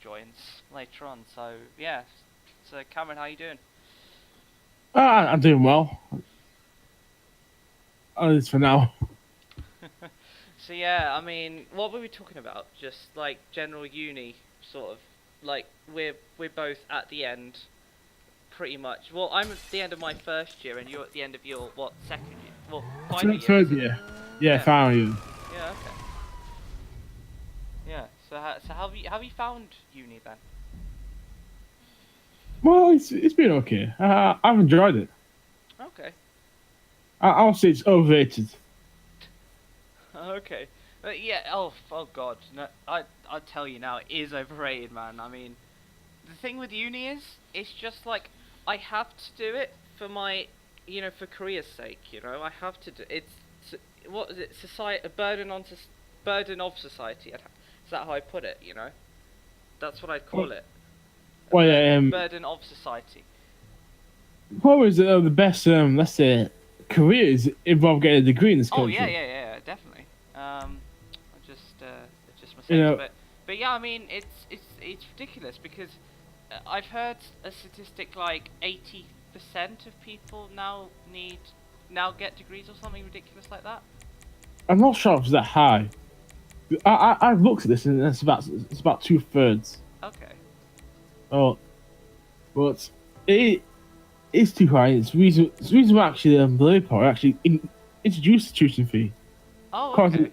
joins later on. So yeah. So Cameron, how you doing? I'm doing well. At least for now. So yeah, I mean, what were we talking about? Just like general uni, sort of. Like we're both at the end, pretty much. Well, I'm at the end of my first year, and you're at the end of your what second year? Well, final year, Third is it? year. Yeah, Yeah. finally. Yeah. Okay. Yeah. So how have you found uni then? Well, it's been okay. I've enjoyed it. Okay. I'll say it's overrated. Okay. Yeah. Oh God. No. I tell you now, it is overrated, man. I mean, the thing with uni is, it's just like I have to do it for my, for career's sake. I have to do what is it? Society, a burden on burden of society. Is that how I put it? That's what I'd Well, call it. A well yeah, burden of society. what was the best, let's say, careers involve getting a degree in this Oh yeah, country? yeah, yeah, definitely. Just You mistakes, know, but yeah, I mean, it's ridiculous because I've heard a statistic like 80% of people now get degrees or something ridiculous like that. I'm not sure if it's that high. I've looked at this and it's about 2/3. Okay. Oh, but it is too high. It's reason why actually the Labour Party actually introduced the tuition fee. Oh, Cause okay. well,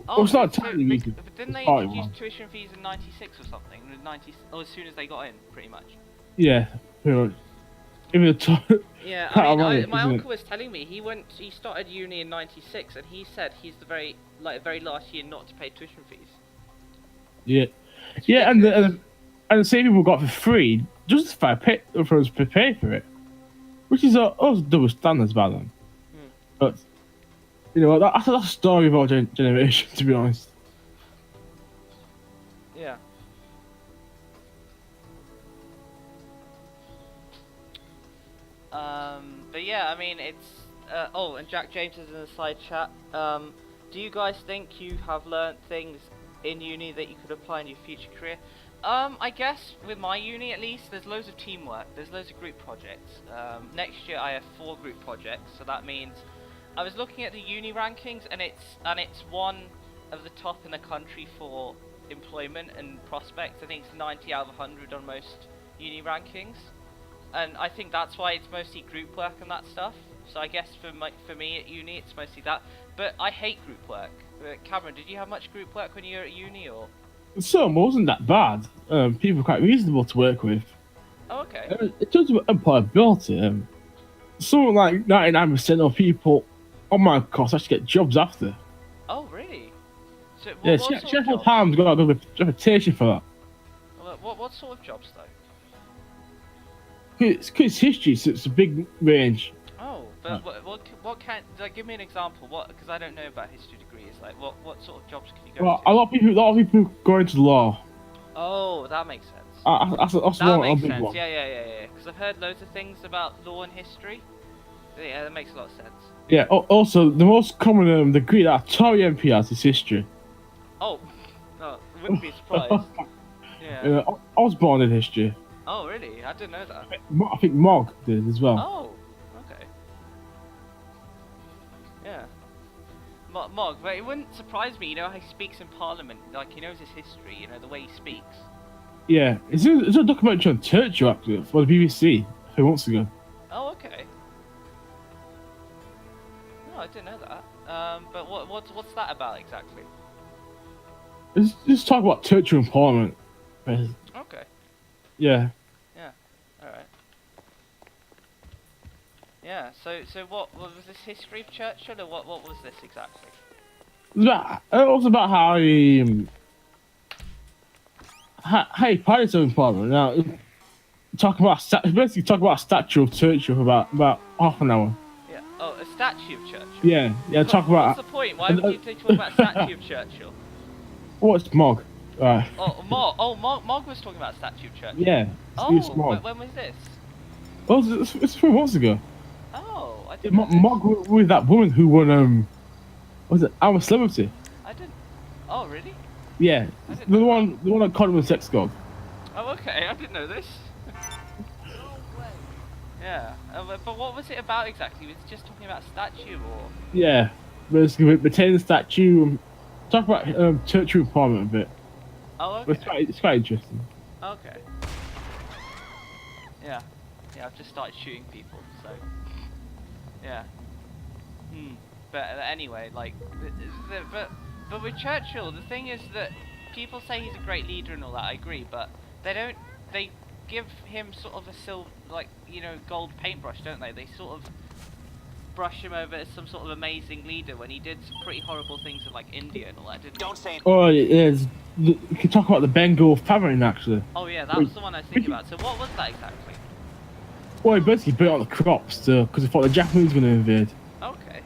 Oh, it's not so entirely reason. but didn't It's they partly introduce one. tuition fees in '96 or something? As soon as they got in, pretty much. Yeah, pretty much. Even the top, Yeah, I quite mean, ironic, my isn't it? uncle was telling me he started uni in '96, and he said he's the very last year not to pay tuition fees. Yeah, It's yeah, and ridiculous. the same people got for free justify for us to pay for it, which is also double standards by them. Hmm. But that's a story of our generation, to be honest. Yeah. But yeah, I mean, it's. Oh, and Jack James is in the side chat. Do you guys think you have learnt things in uni that you could apply in your future career? I guess with my uni at least, there's loads of teamwork. There's loads of group projects. Next year I have 4 group projects, so that means I was looking at the uni rankings, and it's one of the top in the country for employment and prospects. I think it's 90 out of 100 on most uni rankings. And I think that's why it's mostly group work and that stuff. So I guess for me at uni, it's mostly that. But I hate group work. Cameron, did you have much group work when you were at uni, or? Some wasn't that bad. People were quite reasonable to work with. Oh, okay. In terms of employability, something like 99% of people on my course actually get jobs after. Oh, really? So Yeah, what sort of Sheffield jobs? Times got a good reputation for that. What sort of jobs though? It's history, so it's a big range. Oh, but what can like give me an example? What, because I don't know about history degrees. Like what sort of jobs can you go Well, into? a lot of people go into law. Oh, that makes sense. That's That one a makes big sense. one. Yeah. Because I've heard loads of things about law and history. Yeah, that makes a lot of sense. Yeah. Also, the most common degree that a Tory MP has is history. Oh, no, wouldn't be surprised. Yeah. I was born in history. Oh, really? I didn't know that. I think Mog did as well. Oh, okay. Yeah. Mog, but it wouldn't surprise me. You know how he speaks in Parliament, like he knows his history. You know the way he speaks. Yeah, it's a documentary on Churchill actually for the BBC a few months ago. Oh, okay. No, I didn't know that. But what's that about exactly? Let's just talk about Churchill in Parliament. Okay. Yeah. Yeah. All right. Yeah. So what was this history of Churchill, or what was this exactly? It was about how he parties in Parliament. Now, basically talk about a statue of Churchill for about half an hour. Yeah. Oh, a statue of Churchill. Yeah. Talk What's about the point? Why would you talk about a statue of Churchill? what's Mog? Right. Mog was talking about a statue of Churchill. Yeah. It's Mog. When was this? Well, it's 3 months ago. Oh, I didn't know this. Mog with that woman who won was it I'm a Celebrity? I didn't. Oh, really? Yeah, I didn't the know one, the one that called him a sex god. Oh, okay. I didn't know this. Yeah. But what was it about exactly? Was it just talking about a statue or? Yeah, basically retain the statue. Talk about tertiary empowerment a bit. Oh, But okay. it's quite interesting. Okay. Yeah. Yeah. I've just started shooting people, so. Yeah. Hmm. But anyway, like, but with Churchill, the thing is that people say he's a great leader and all that. I agree, but they don't. They give him sort of a silver, like, you know, gold paintbrush, don't they? They sort of brush him over as some sort of amazing leader when he did some pretty horrible things in like India and all that, didn't he? Don't say. Oh, you can talk about the Bengal famine actually. Oh yeah, that was the one I was thinking about. So what was that exactly? Well, he basically burnt all the crops because he thought the Japanese were going to invade. Okay.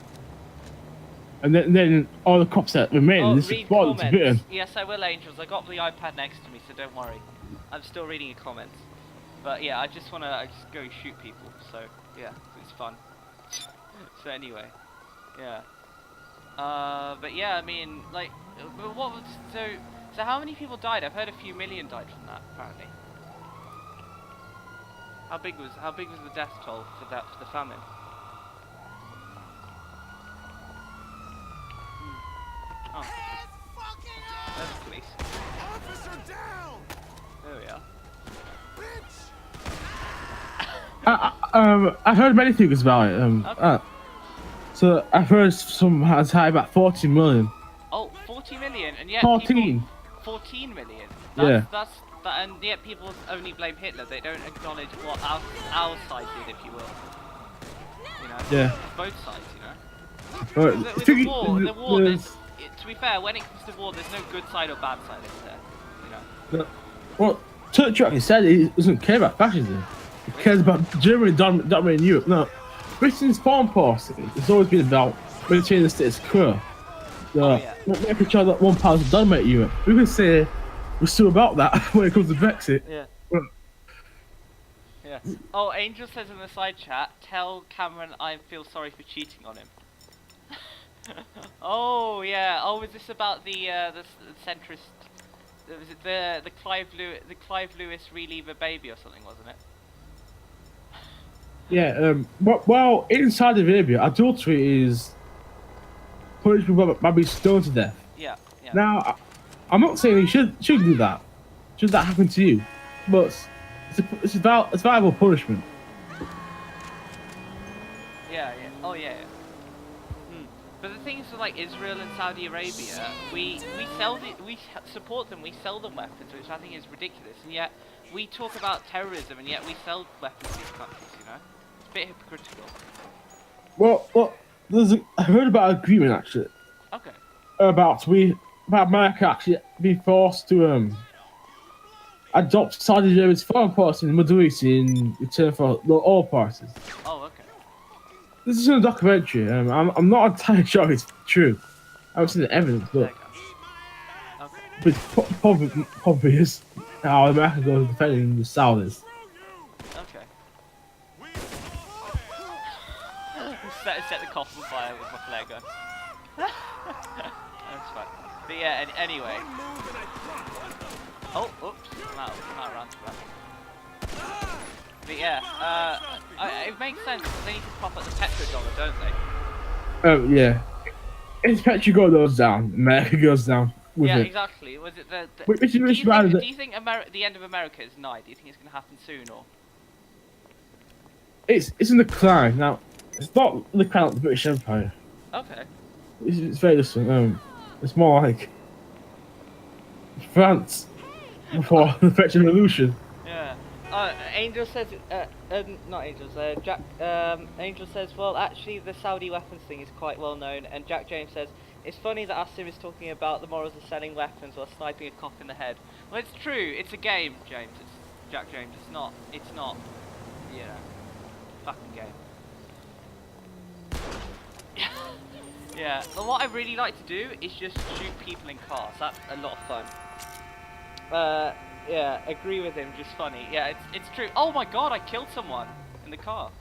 And then all the crops that remained, Oh, this read brought them to Britain. comments. Yes, I will, Angels. I got the iPad next to me, so don't worry. I'm still reading your comments. But yeah, I just just go shoot people. So yeah, it's fun. So anyway, yeah. But yeah, I mean, like, but what was so how many people died? I've heard a few million died from that apparently. How big was the death toll for the famine? Oh. There's the police. Officer down! There we are. I heard many things about it. Okay. So I've heard some as high about 40 million. Oh, 40 million, and yet 14. People, 14 million. Yeah. And yet people only blame Hitler. They don't acknowledge what our side did, if you will. You know. Yeah. Both sides, you know. Right. With the war, to be fair, when it comes to war, there's no good side or bad side, is there? You know. Well, Churchill actually said he doesn't care about fascism. He cares about Germany dominating Europe. No, Britain's foreign policy has always been about maintaining the status quo. Making sure that one power to dominate Europe. We can say we're still about that when it comes to Brexit. Yeah. Yeah. Oh, Angel says in the side chat, tell Cameron I feel sorry for cheating on him. Oh yeah. Oh, is this about the centrist? Was it the Clive Lewis Relieve a Baby or something, wasn't it? Yeah. Well, in Saudi Arabia, adultery is punishable by being stoned to death. Yeah. Yeah. Now, I'm not saying you should do that. Should that happen to you? But it's a viable punishment. Yeah. Yeah. Oh yeah. Yeah. But the thing is, with like Israel and Saudi Arabia, we support them, we sell them weapons, which I think is ridiculous. And yet we talk about terrorism, and yet we sell weapons to these countries. You know, it's a bit hypocritical. Well, I heard about an agreement actually. Okay. About America actually being forced to adopt Saudi Arabia's foreign policy in the Middle East in return for the oil prices. Oh, okay. This is in a documentary. I'm not entirely sure it's true. I haven't seen the evidence, but probably is how America goes defending the Saudis. Okay. set the coffin on fire with my flare gun. That's fine. But yeah, anyway. Oh, oops. I'm out of rounds for that. But yeah, it makes sense because they need to prop up the petrodollar, don't they? Oh yeah. If petro goes down, America goes down with yeah, it. exactly. Was it the do you think the end of America is nigh? Do you think it's going to happen soon, or? It's in decline now. It's not the decline of the British Empire. Okay. It's very different. It's more like France before the French Revolution. Yeah. Angel says, not Angel, Jack, Angel says, well, actually, the Saudi weapons thing is quite well known, and Jack James says, it's funny that Asim is talking about the morals of selling weapons while sniping a cop in the head. Well, it's true, it's a game, James, it's Jack James, it's not, you know, fucking game. Yeah, but what I really like to do is just shoot people in cars, that's a lot of fun. Yeah, agree with him, just funny. Yeah, it's true. Oh my god, I killed someone in the car.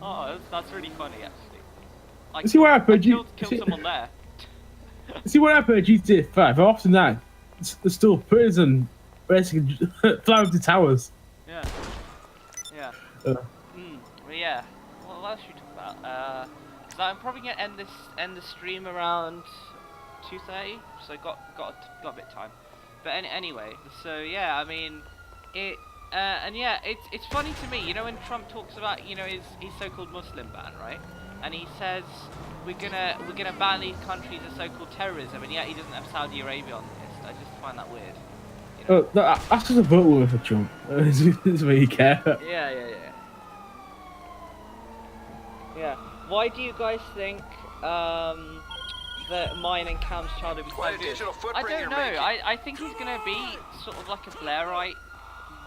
Oh, that's really funny, actually. See what happened? Killed someone there. See what happened at GTA 5? How often that there's still prison basically flying up the towers. Yeah. Yeah. Uh, But yeah. What else should we talk about? So I'm probably gonna end the stream around 2:30. So got a bit of time. But anyway, so yeah, I mean, it and yeah, it's funny to me. You know when Trump talks about his so-called Muslim ban, right? And he says we're gonna ban these countries as so-called terrorism, and yet he doesn't have Saudi Arabia on the list. I just find that weird. You know? that's just a vote with for Trump. It's really care. Yeah. Yeah. Why do you guys think that mine and Cam's child will be What a so good? digital I footprint don't you're know. making. I think he's gonna be sort of like a Blairite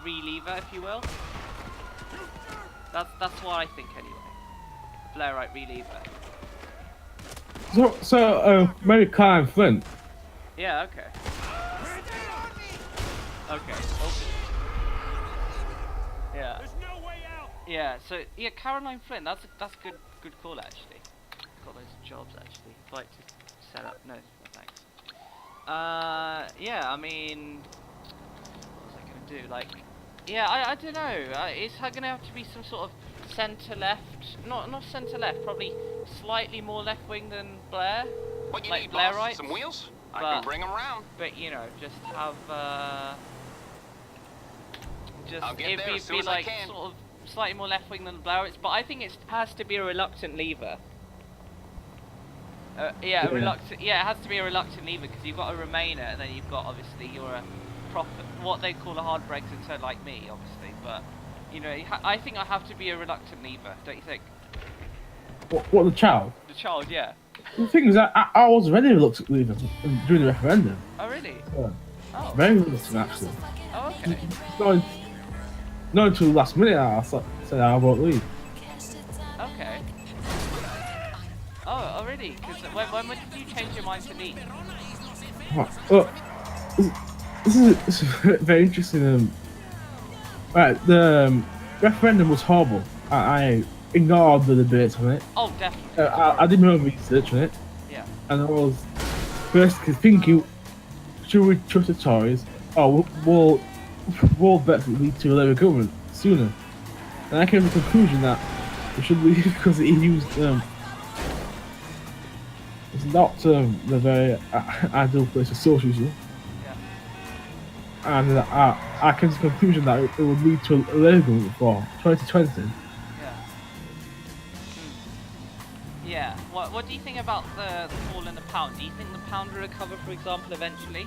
reliever, if you will. That's what I think anyway. Blairite reliever. So Mary Klein Flint. Yeah. Okay. Okay. Yeah. There's no way out. Yeah. So yeah, Caroline Flint. That's good call actually. Got loads of jobs actually. I'd like to set up. No, thanks. Yeah. I mean, what was I gonna do? Like, yeah. I don't know. It's gonna have to be some sort of centre left. Not centre left. Probably slightly more left wing than Blair. What you Like need, boss? Blairites? Some wheels? I But- can bring them around. But just have I'll get there it'd as soon be as I like can. sort of slightly more left wing than the Blairites, but I think it has to be a reluctant leaver. Yeah. Reluctant. Yeah, it has to be a reluctant leaver because you've got a Remainer, and then you've got obviously you're a proper what they call a hard Brexiter like me, obviously. But I think I have to be a reluctant leaver, don't you think? What the child? The child, yeah. The thing is, I was ready to look at leaving during the referendum. Oh really? Yeah. Oh. Very reluctant actually. Oh okay. Not until the last minute I said I won't leave. Okay. Oh really? Because when did you change your mind to leave? Well, this is very interesting. Right, the referendum was horrible. I ignored the debates on it. Oh definitely. I did my own research on it, Yeah. and I was basically thinking, should we trust the Tories, or will Brexit lead to a Labour government sooner? And I came to the conclusion that we should leave because the EU's it's not the very ideal place for socialism. Yeah. And I came to the conclusion that it would lead to a Labour government for 2020. Yeah. Yeah. What do you think about the fall in the pound? Do you think the pound will recover, for example, eventually,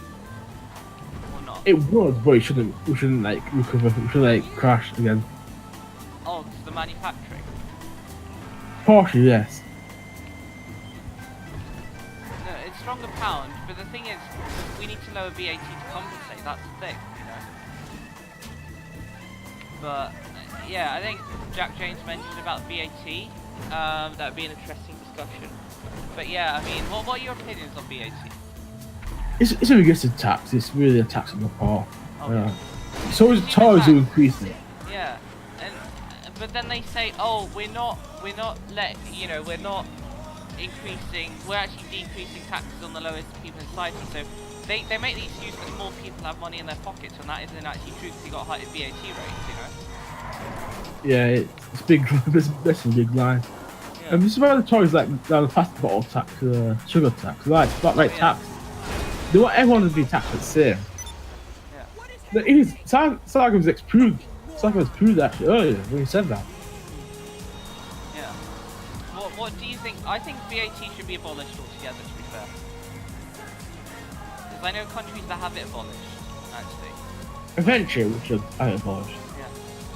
or not? It would, but it shouldn't. We shouldn't like recover. We should like crash again. Oh, 'cause the manufacturing. Partially, yes. No, it's stronger pound, but the thing is, we need to lower VAT to compensate. That's the thing, But yeah, I think Jack James mentioned about VAT. That would be an interesting discussion. But yeah, I mean, what are your opinions on VAT? It's a regressive tax. It's really a tax on the poor. Okay. So is Tories who increase it. Yeah, but then they say, oh, we're not increasing. We're actually decreasing taxes on the lowest people in society. So they make the excuse that more people have money in their pockets, when that isn't actually true because you got higher VAT rates, Yeah, it's big. That's a big line. Yeah. And this is why the Tories like the plastic bottle tax, sugar tax, like flat tax. They want everyone to be taxed the same. Yeah. It is. Sargon was proved. Sargon was proved actually earlier when he said that. Yeah. What do you think? I think VAT should be abolished altogether, to be fair. Because I know countries that have it abolished, actually. Eventually, we should have it abolished. Yeah. I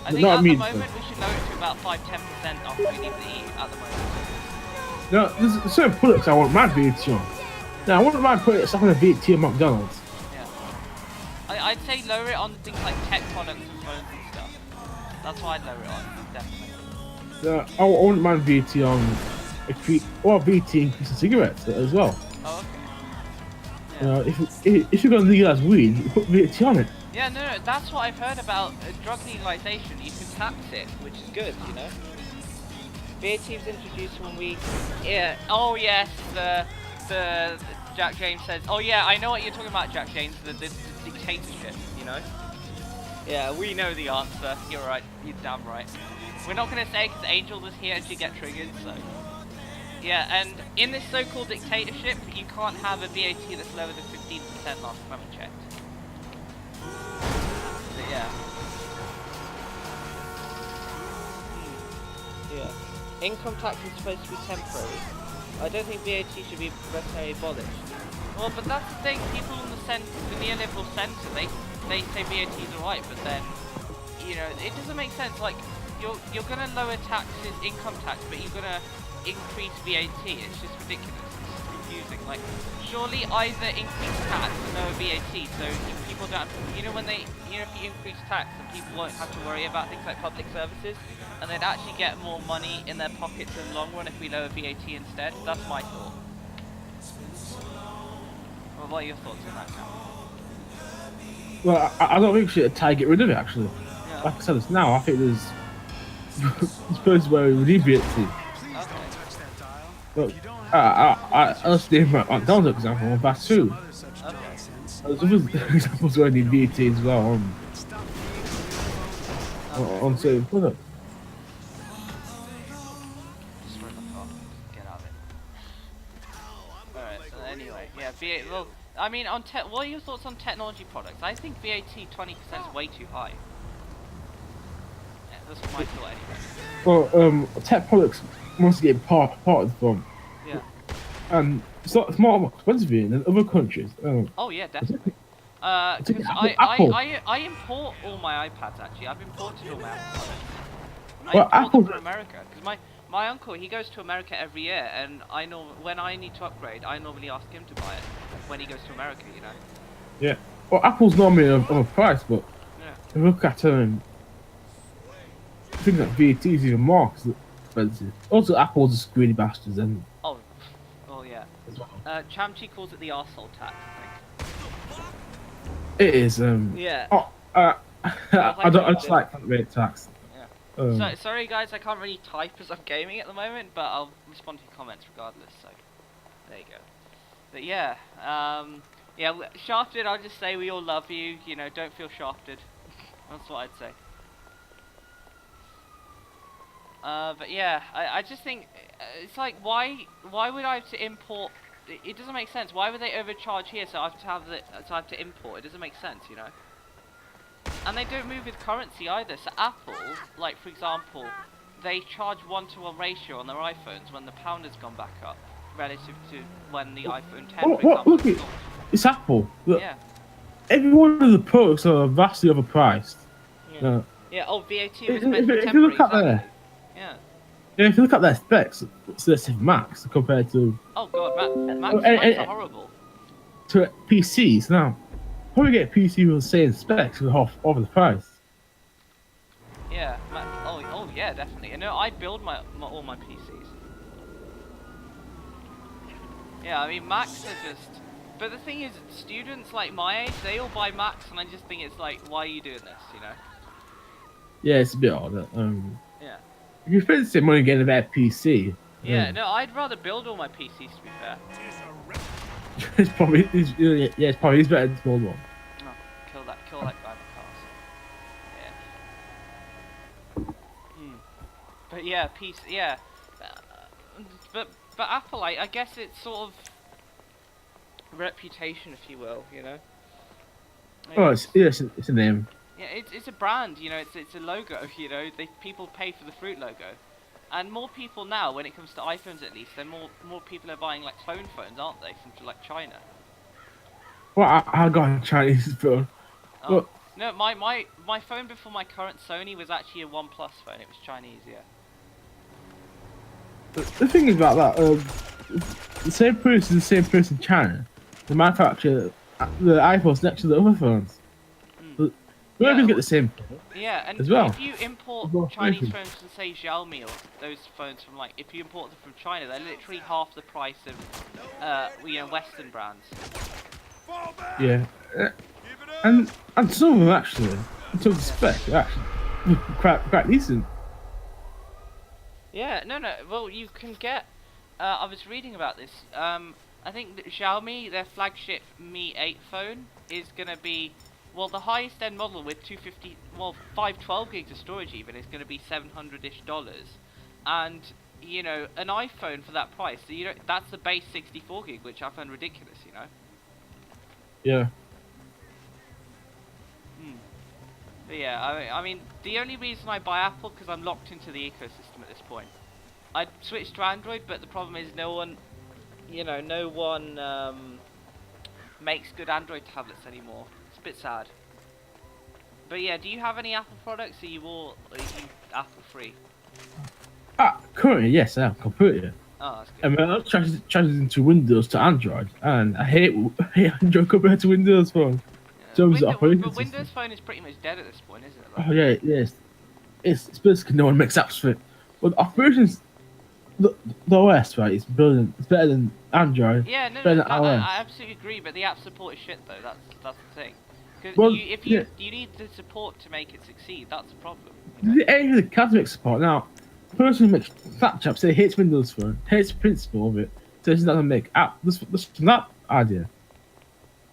But think not at the immediately. moment we should lower it to about 5-10% after we leave the EU at the moment. No, there's certain products I want mad VAT on. Now, I wouldn't mind putting stuff on a VAT on McDonald's. Yeah. I'd say lower it on things like tech products and phones and stuff. That's what I'd lower it on, definitely. I wouldn't mind VAT on or VAT increase in cigarettes as well. Oh, okay. Yeah. If you're going to legalise weed, you put VAT on it. Yeah, no, that's what I've heard about drug legalization. You can tax it, which is good, VAT was introduced when we... Yeah, oh yes, the Jack James says, "Oh yeah, I know what you're talking about, Jack James. The dictatorship, you know." Yeah, we know the answer. You're right. You're damn right. We're not gonna say because Angel was here and she get triggered. So yeah, and in this so-called dictatorship, you can't have a VAT that's lower than 15% last time I checked. But yeah. Yeah. Income tax is supposed to be temporary. I don't think VAT should be necessarily abolished. Well, but that's the thing. People in the centre, the neoliberal centre, they say VAT is alright, but then, you know, it doesn't make sense. Like, you're gonna lower taxes, income tax, but you're gonna increase VAT. It's just ridiculous. It's confusing. Like, surely either increase tax or lower VAT, so people don't. You know, when they, you know, if you increase tax, then people won't have to worry about things like public services, and they'd actually get more money in their pockets in the long run if we lower VAT instead. That's my thought. Well, what are your thoughts on that, Cam? Well, I don't think we should try to get rid of it, actually. Yeah. Like I said, it's now. I think there's places where we need VAT. Okay. But let's name McDonald's example on fast food. Okay. There's other examples where they need VAT as well on certain products. Just run the car. Get out of it. Alright, so anyway, yeah, VAT, well, I mean, what are your thoughts on technology products? I think VAT 20% is way too high. Yeah, that's my thought anyway. Well, tech products must get part of the fun. Yeah. And it's more expensive here than other countries. Oh yeah, definitely. Because Apple. I import all my iPads actually. I've imported all my Apple products. Well, I import them Apple- from America because my uncle, he goes to America every year, and when I need to upgrade, I normally ask him to buy it when he goes to America, you know. Yeah. Well, Apple's normally of a price, but Yeah. if you look at things like VAT is even more 'cause it's expensive. Also, Apple's just greedy bastards, and Oh, oh yeah. Chamchi calls it the arsehole tax, I it is. think. Yeah. Oh, I just like that rate tax. So, sorry guys, I can't really type as I'm gaming at the moment, but I'll respond to your comments regardless, so there you go. But yeah, yeah, Shafted, I'll just say we all love you, you know, don't feel shafted. That's what I'd say. But yeah, I just think, it's like, why would I have to import, it doesn't make sense, why would they overcharge here so I have to import, it doesn't make sense, you know. And they don't move with currency either. So Apple, like for example, they charge 1-to-1 ratio on their iPhones when the pound has gone back up relative to when the iPhone 10, for example, Look, was launched. it's Apple. Look, Yeah. every one of the products are vastly overpriced. Yeah. Yeah. Oh, VAT was If- meant to be if you temporary. look at Exactly. there- Yeah. Yeah, if you look at their specs, it's the Macs compared to Oh god, Macs are horrible. PCs now. Probably get a PC with the same specs for half the price. Yeah. Oh yeah, definitely. You know, I build all my PCs. Yeah, I mean Macs are just. But the thing is, students like my age, they all buy Macs, and I just think it's like, why are you doing this? You know? Yeah, it's a bit odd. Yeah. If you spend the same money getting a better PC, Yeah. No, I'd rather build all my PCs to be fair. it's probably it's probably better than the small one. Oh, kill that guy in the cars. Yeah. But yeah, yeah. But Apple, I guess it's sort of reputation, if you will, you know. Oh, it's a name. Yeah, it's a brand, you know. It's a logo, you know. People pay for the Fruit logo, and more people now, when it comes to iPhones at least, more people are buying like phones, aren't they, from like China? Well, I got a Chinese phone. Oh. Well, No, my phone before my current Sony was actually a OnePlus phone. It was Chinese, yeah. the thing is about that, the same person in China, the manufacturer the iPhones next to the other phones. Mm. We Yeah. always get the same. Yeah, and as well. if you import Well, Chinese thank you. phones from say Xiaomi or those phones from like, if you import them from China, they're literally half the price of, you know, Western brands. Yeah, and some of them actually, in terms of spec, are actually quite decent. Yeah, no, well, you can get. I was reading about this. I think that Xiaomi, their flagship Mi 8 phone, is gonna be, well, the highest end model with 512 gigs of storage even is gonna be $700-ish, and you know, an iPhone for that price, so you know, that's the base 64 gig, which I find ridiculous, you know. Yeah. But yeah, I mean, the only reason I buy Apple because I'm locked into the ecosystem at this point. I'd switch to Android, but the problem is no one, you know, no one makes good Android tablets anymore. It's a bit sad. But yeah, do you have any Apple products? Are you Apple free? Currently, yes, I am completely. Oh, that's good. I mean, I've transitioned to Windows to Android, and I hate Android compared to Windows Phone. Yeah. So is the operating But Windows system. Phone is pretty much dead at this point, isn't it? Like, Oh yeah, yes. It's basically no one makes apps for it. But the operations, the OS, right? It's brilliant. It's better than Android. yeah, no, better no, than I iOS. absolutely agree. But the app support is shit, though. That's the thing. Because Well, you need the support to make it succeed. That's the problem. You know? The area of the Catholic support now. The person who makes Snapchat say hates Windows Phone, hates the principle of it, says he's not gonna make app. This from that idea.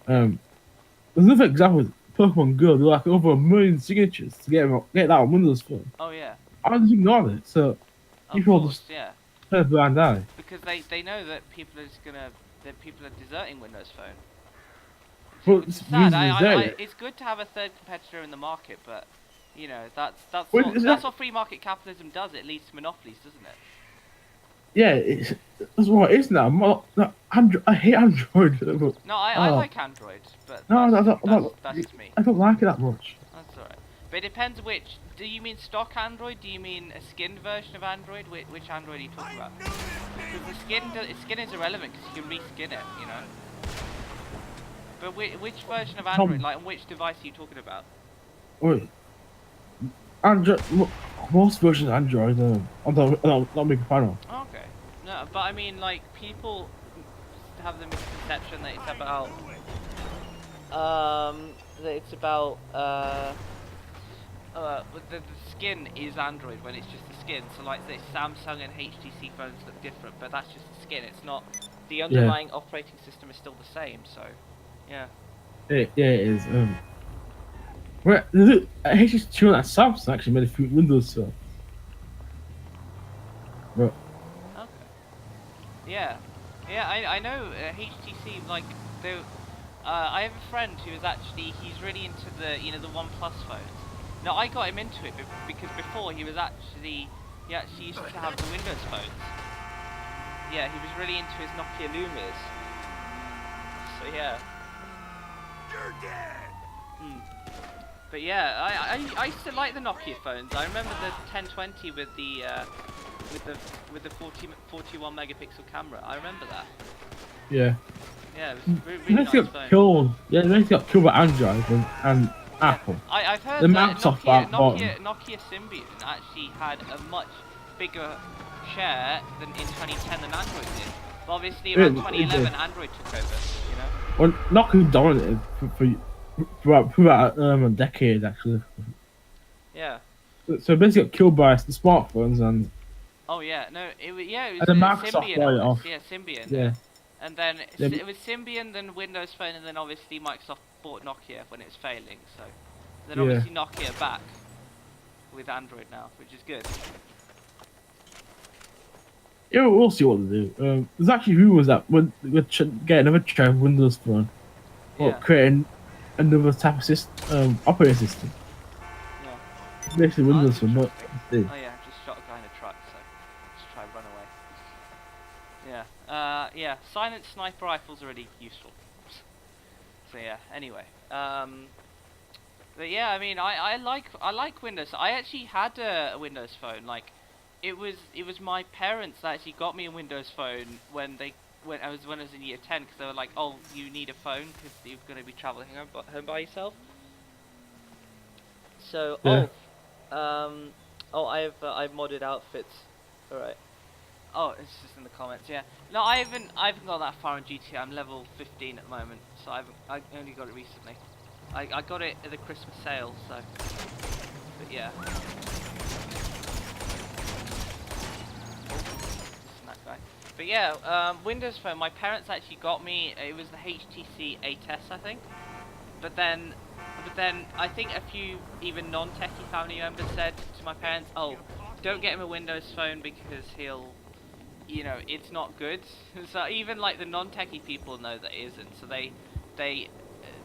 There's another example with Pokemon Go. They're like over 1 million signatures to get that on Windows Phone. Oh yeah. I just ignored it. So Of people course, just yeah. turn a blind eye. Because they know that people are just gonna people are deserting Windows Phone. Well, It's it's sad. reason is there. It's good to have a third competitor in the market, but you know that's Well, what, is that's that- what free market capitalism does. It leads to monopolies, doesn't it? Yeah, that's what it is now. I hate Android. But No, I Oh. like Android, but No, that's just me. I don't like it that much. That's alright. But it depends which. Do you mean stock Android? Do you mean a skinned version of Android? Which Android are you talking about? Because the skin is irrelevant because you can reskin it, you know. But which version of Android, like on which device are you talking about? Wait, Android. Most versions of Android, I'm not a big fan of. Oh, okay. No, but I mean, like people have the misconception that it's about the skin is Android when it's just the skin. So like say Samsung and HTC phones look different, but that's just the skin. It's not the underlying operating system is still the same. So yeah. Yeah, it is. Well, HTC and Samsung actually made a few Windows Phone. But Okay. Yeah. Yeah, I know HTC like they. I have a friend who is actually he's really into the the OnePlus phones. Now I got him into it because before he actually used to have the Windows phones. Yeah, he was really into his Nokia Lumias. So yeah. You're dead. But yeah, I used to like the Nokia phones. I remember the 1020 with the 41 megapixel camera. I remember that. yeah, Yeah, it was they really nice got phone. killed. Yeah, they got killed by Android and Apple. I've heard The that Microsoft Nokia Symbian actually had a much bigger share than in 2010 than Android did. But obviously around It 2011 did. Android took over, you know? Well, Nokia dominated for about a decade actually. Yeah. So basically got killed by the smartphones and Oh yeah, no, it was And then Microsoft Symbian. bought it off. Yeah, Symbian. yeah. And then Yeah, it was Symbian, then Windows Phone, and then obviously Microsoft bought Nokia when it was failing. So then Yeah. obviously Nokia back with Android now, which is good. Yeah, we'll see what they do. There's actually rumors that we're get another try of Windows Phone, or Yeah. creating another type of system, operating system. Yeah. Basically Oh, Windows that's Phone, but interesting. Oh yeah, I just shot a guy in a truck, so let's try and run away. Yeah. Yeah. Silent sniper rifles are really useful. So yeah. Anyway. But yeah, I mean, I like Windows. I actually had a Windows Phone. Like, it was my parents that actually got me a Windows Phone when I was in year 10, because they were like, oh, you need a phone because you're going to be traveling home by yourself. So Yeah. I've modded outfits. All right. Oh, it's just in the comments. Yeah. No, I haven't got that far in GTA. I'm level 15 at the moment, so I only got it recently. I got it at the Christmas sale, so. But yeah. Oh, listen to that guy. But yeah, Windows Phone. My parents actually got me. It was the HTC 8S, I think. But then I think a few even non-techie family members said to my parents, "Oh, don't get him a Windows Phone because he'll, you know, it's not good." So even like the non-techie people know that it isn't. So they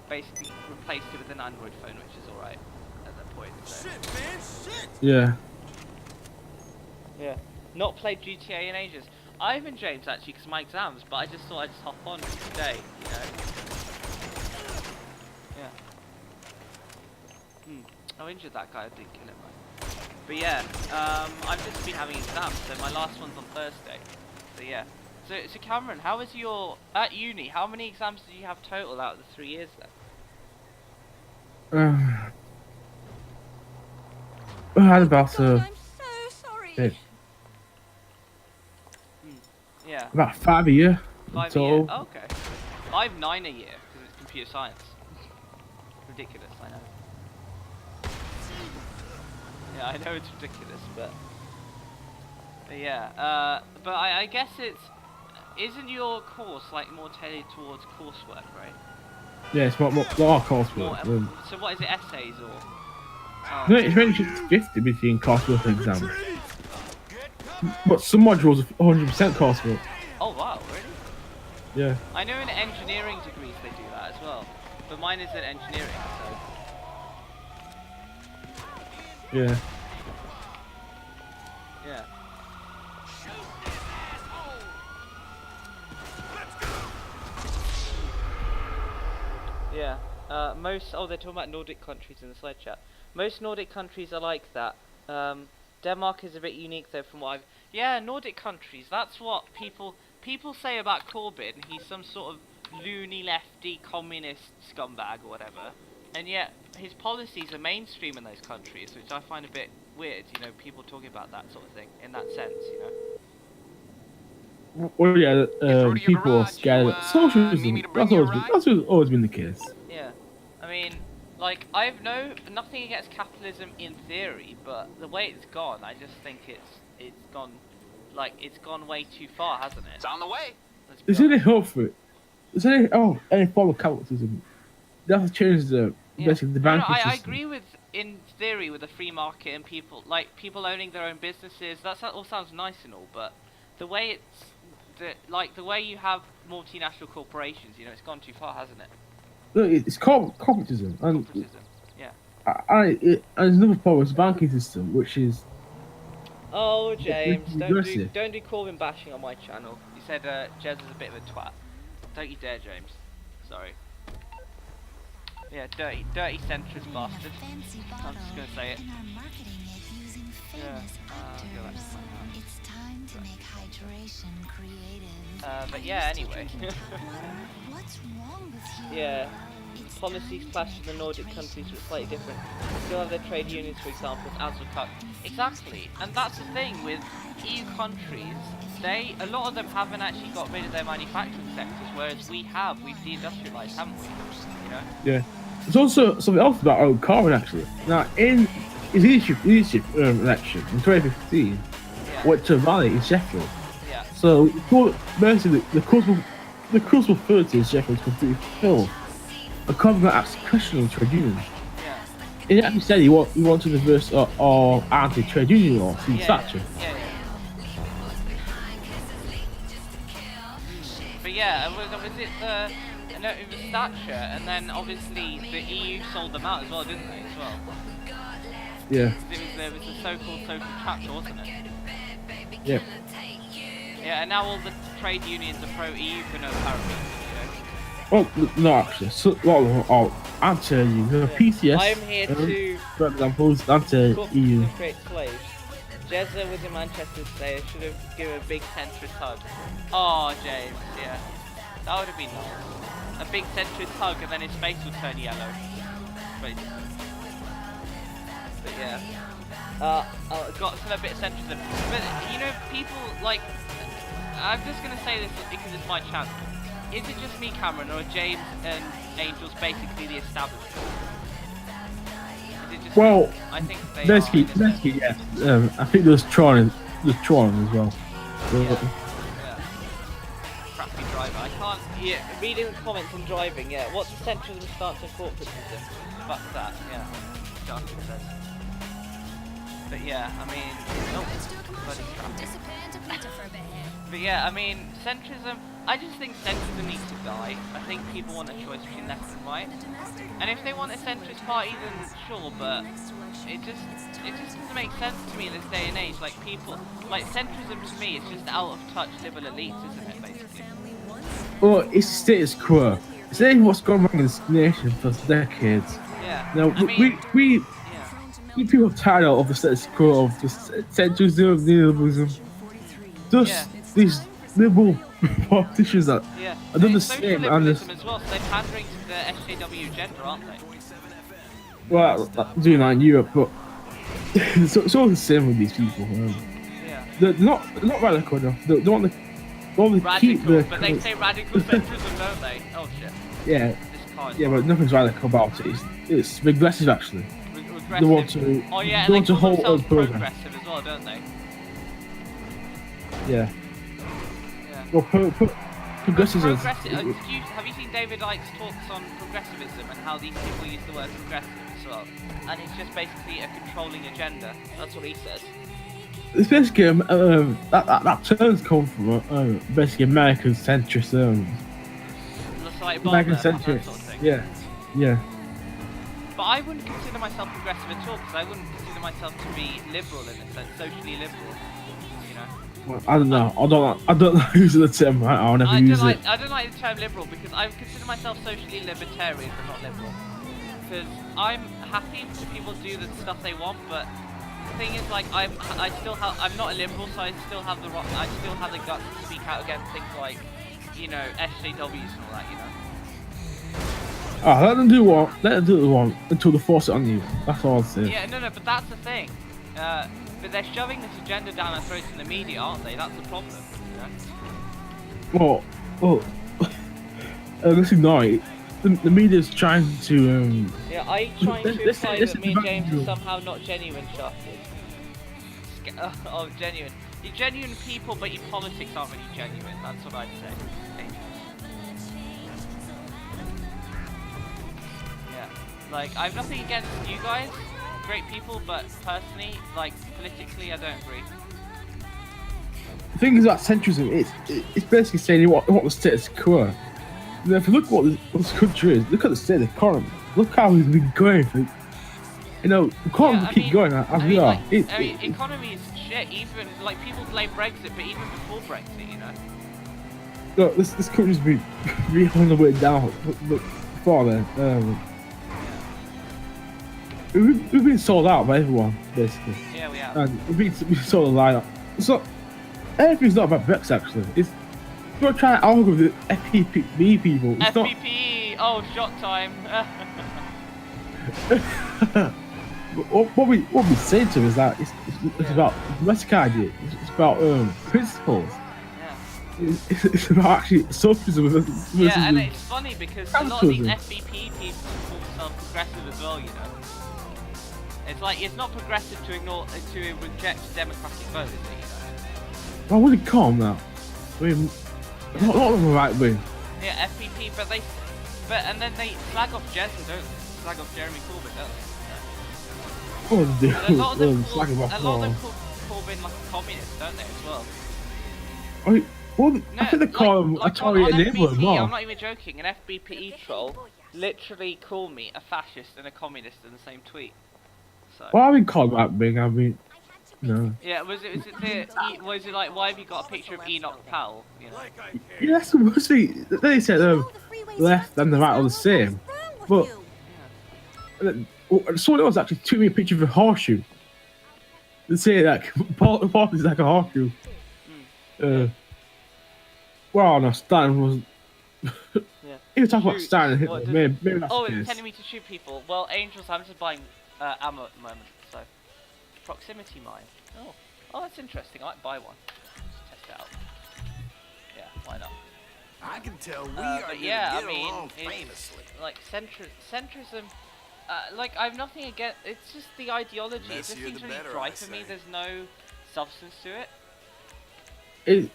basically replaced it with an Android phone, which is alright at that point. So. Shit, man, shit! Yeah. Yeah. Not played GTA in ages. I've been James actually because my exams, but I just thought I'd just hop on today, you know. Yeah. I injured that guy, I didn't kill him, right? But yeah, I've just been having exams, so my last one's on Thursday. So yeah. So Cameron, how was your at uni? How many exams did you have total out of the 3 years then? I had about I'm so sorry. yeah, Yeah. about 5 a year. 5 a total. year. Oh, okay. I have 9 a year because it's computer science. Ridiculous, I know. Yeah, I know it's ridiculous, but yeah. But I guess isn't your course like more tailored towards coursework, right? Yeah, it's more coursework. So what is it, essays or? It's really 50 between coursework and exam. But some modules are 100% coursework. Oh wow, really? Yeah. I know in engineering degrees they do that as well, but mine isn't engineering, so. Yeah. Yeah. Yeah. They're talking about Nordic countries in the slide chat. Most Nordic countries are like that. Denmark is a bit unique though from what I've... Yeah, Nordic countries, that's what people say about Corbyn. He's some sort of loony lefty communist scumbag or whatever. And yet, his policies are mainstream in those countries, which I find a bit weird, you know, people talking about that sort of thing, in that sense, you know. Well, yeah, through to your people are garage, scared you, of socialism. need me to bring That's you a always been the case. Yeah, I mean, like, nothing against capitalism in theory, but the way it's gone, I just think it's gone way too far, hasn't it? It's on the way. Let's be Is there any honest. hope for it? Is there any form of capitalism? They have to change basically the No, banking I system. agree with, in theory, with the free market and people owning their own businesses. That all sounds nice and all, but the way the way you have multinational corporations, you know, it's gone too far, hasn't it? Look, it's called corporatism, and Corporatism. Yeah. and there's another problem with the banking system, which is Oh, James, aggressive. don't do Corbyn bashing on my channel. You said Jez is a bit of a twat. Don't you dare, James. Sorry. Yeah, dirty centrist bastard. I'm just gonna say it. Yeah. It's time to make hydration creative. But yeah, anyway. What's wrong with you? Yeah. Policies clash with the Nordic countries, which are slightly different. Still have their trade unions, for example, as Azul. Exactly, and that's the thing with EU countries. A lot of them haven't actually got rid of their manufacturing sectors, whereas we've deindustrialised, haven't we? You know? yeah. There's also something else about Owen Corbyn actually. Now, in his leadership election in 2015, Yeah. went to a rally in Sheffield. Yeah. So basically, the crucible facility in Sheffield was completely filled. And Corbyn got asked a question on trade unions. Yeah. He actually said he wanted to reverse or anti-trade union law since Thatcher. Yeah. But yeah, was it no, it was Thatcher, and then obviously the EU sold them out as well, didn't they? As well. Yeah. There was the so-called social chapter, wasn't it? Yeah. Yeah, and now all the trade unions are pro-EU for no apparent reason, you know. Well, no, actually, so, anti-EU. PCS. I am here to for example, is anti-EU. to create slaves. Jezza was in Manchester today. I should have given a big centrist hug. Oh, James, yeah. That would have been nice. A big centrist hug and then his face would turn yellow. Basically. But yeah. Got a bit of centrism. But, you know, people, like... I'm just going to say this because it's my channel. Is it just me, Cameron, or are James and Angels basically the establishment? Is it just Well, me? I think they basically, yes. I think there's Tron as well. So, Yeah. can't. Yeah, reading the comments and driving. Yeah, what's the centrism stance on corporatism? Fuck that. Yeah, Darkin says. But yeah, I mean, bloody crap. But yeah, I mean, centrism. I just think centrism needs to die. I think people want a choice between left and right. And if they want a centrist party, then sure. But it just doesn't make sense to me in this day and age. Like people, like centrism to me is just out of touch liberal elites, isn't it? Basically. Well, it's status quo. It's saying what's gone wrong in this nation for decades. Yeah. Now, I mean, we people are tired of the status quo of just centrism, neoliberalism. Just these liberal politicians that are doing the same. And as well, so they're pandering to the SJW agenda, aren't they? Well, doing that in Europe, but it's all the same with these people. They're not radical enough. They want to keep the. But they say radical centrism, don't they? Oh shit. Yeah. Yeah, but nothing's radical about it. It's regressive actually. Regressive. They want to. Oh yeah, they want to hold themselves the program. progressive as well, don't they? Yeah. Yeah. Well, progressivism. Have you seen David Icke's talks on progressivism and how these people use the word progressive as well? And it's just basically a controlling agenda. That's what he says. It's basically that term's come from basically American centrist. Like American Barber, centrist. Sort of thing. Yeah. But I wouldn't consider myself progressive at all because I wouldn't consider myself to be liberal in a sense, socially liberal. You know. Well, I don't know. I don't like using the term. I'll never use it. I don't like the term liberal because I consider myself socially libertarian but not liberal. Because I'm happy for people to do the stuff they want, but the thing is, like, I'm not a liberal, so I still have the guts to speak out against things like, you know, SJWs and all that, you know. Let them do what they want until they force it on you. That's all I'll say. Yeah, no, but that's the thing. But they're shoving this agenda down our throats in the media, aren't they? That's the problem, you know? Well, let's ignore it. The media's trying to. Yeah, I trying to imply that me and James are somehow not genuine, Shafted. Oh, genuine. You're genuine people, but your politics aren't really genuine. That's what I'd say. Yeah, like, I have nothing against you guys. Great people, but personally, like, politically, I don't agree. The thing is about centrism, it's basically saying you want the status quo. Now, if you look what this country is, look at the state of the economy. Look how we've been going for. You know, we can't keep going as we are. Economy is shit. Even like people blame Brexit, but even before Brexit, you know. Look, this country's been really on the way down. Before then, we've been sold out by everyone, basically. Yeah, we have. And we've been sold a line up. So everything's not about Brexit actually. It's you're trying to argue with the FPP people. It's FPP. Oh, shot time. what we say to him is that it's about domestic idea. It's about principles. Yeah. It's about actually socialism. Yeah, and it's funny because a lot of these FPP people call themselves progressive as well. You know, it's like it's not progressive to reject democratic vote, is it? You know. I wouldn't call them that. I mean, not on the right way. Yeah, FPP, and then they slag off Jezza, don't they? Slag off Jeremy Corbyn, don't they? Oh, dude. A lot of them call Corbyn like a communist, don't they, as well? I think they call him a Tory enabler as well. I'm not even joking, an FBPE troll literally called me a fascist and a communist in the same tweet. So. Well, I mean, called that big, I mean, no. Yeah, was it like, why have you got a picture of Enoch Powell, you know? Yeah, that's the worst thing. They said left and the right are the same, but someone else actually took me a picture of a horseshoe. They say that Paul is like a horseshoe. Well, no, Stan was. Yeah. He was talking about Stan and Hitler. Maybe that's oh, it's telling me to shoot people. Well, Angels, I'm just buying ammo at the moment, so proximity mine. Oh, that's interesting. I might buy one. Just test it out. Yeah, why not? I can tell we are but yeah, get along famously. Like centrism. Like I've nothing against. It's just the ideology. It just seems really dry for me. There's no substance to it.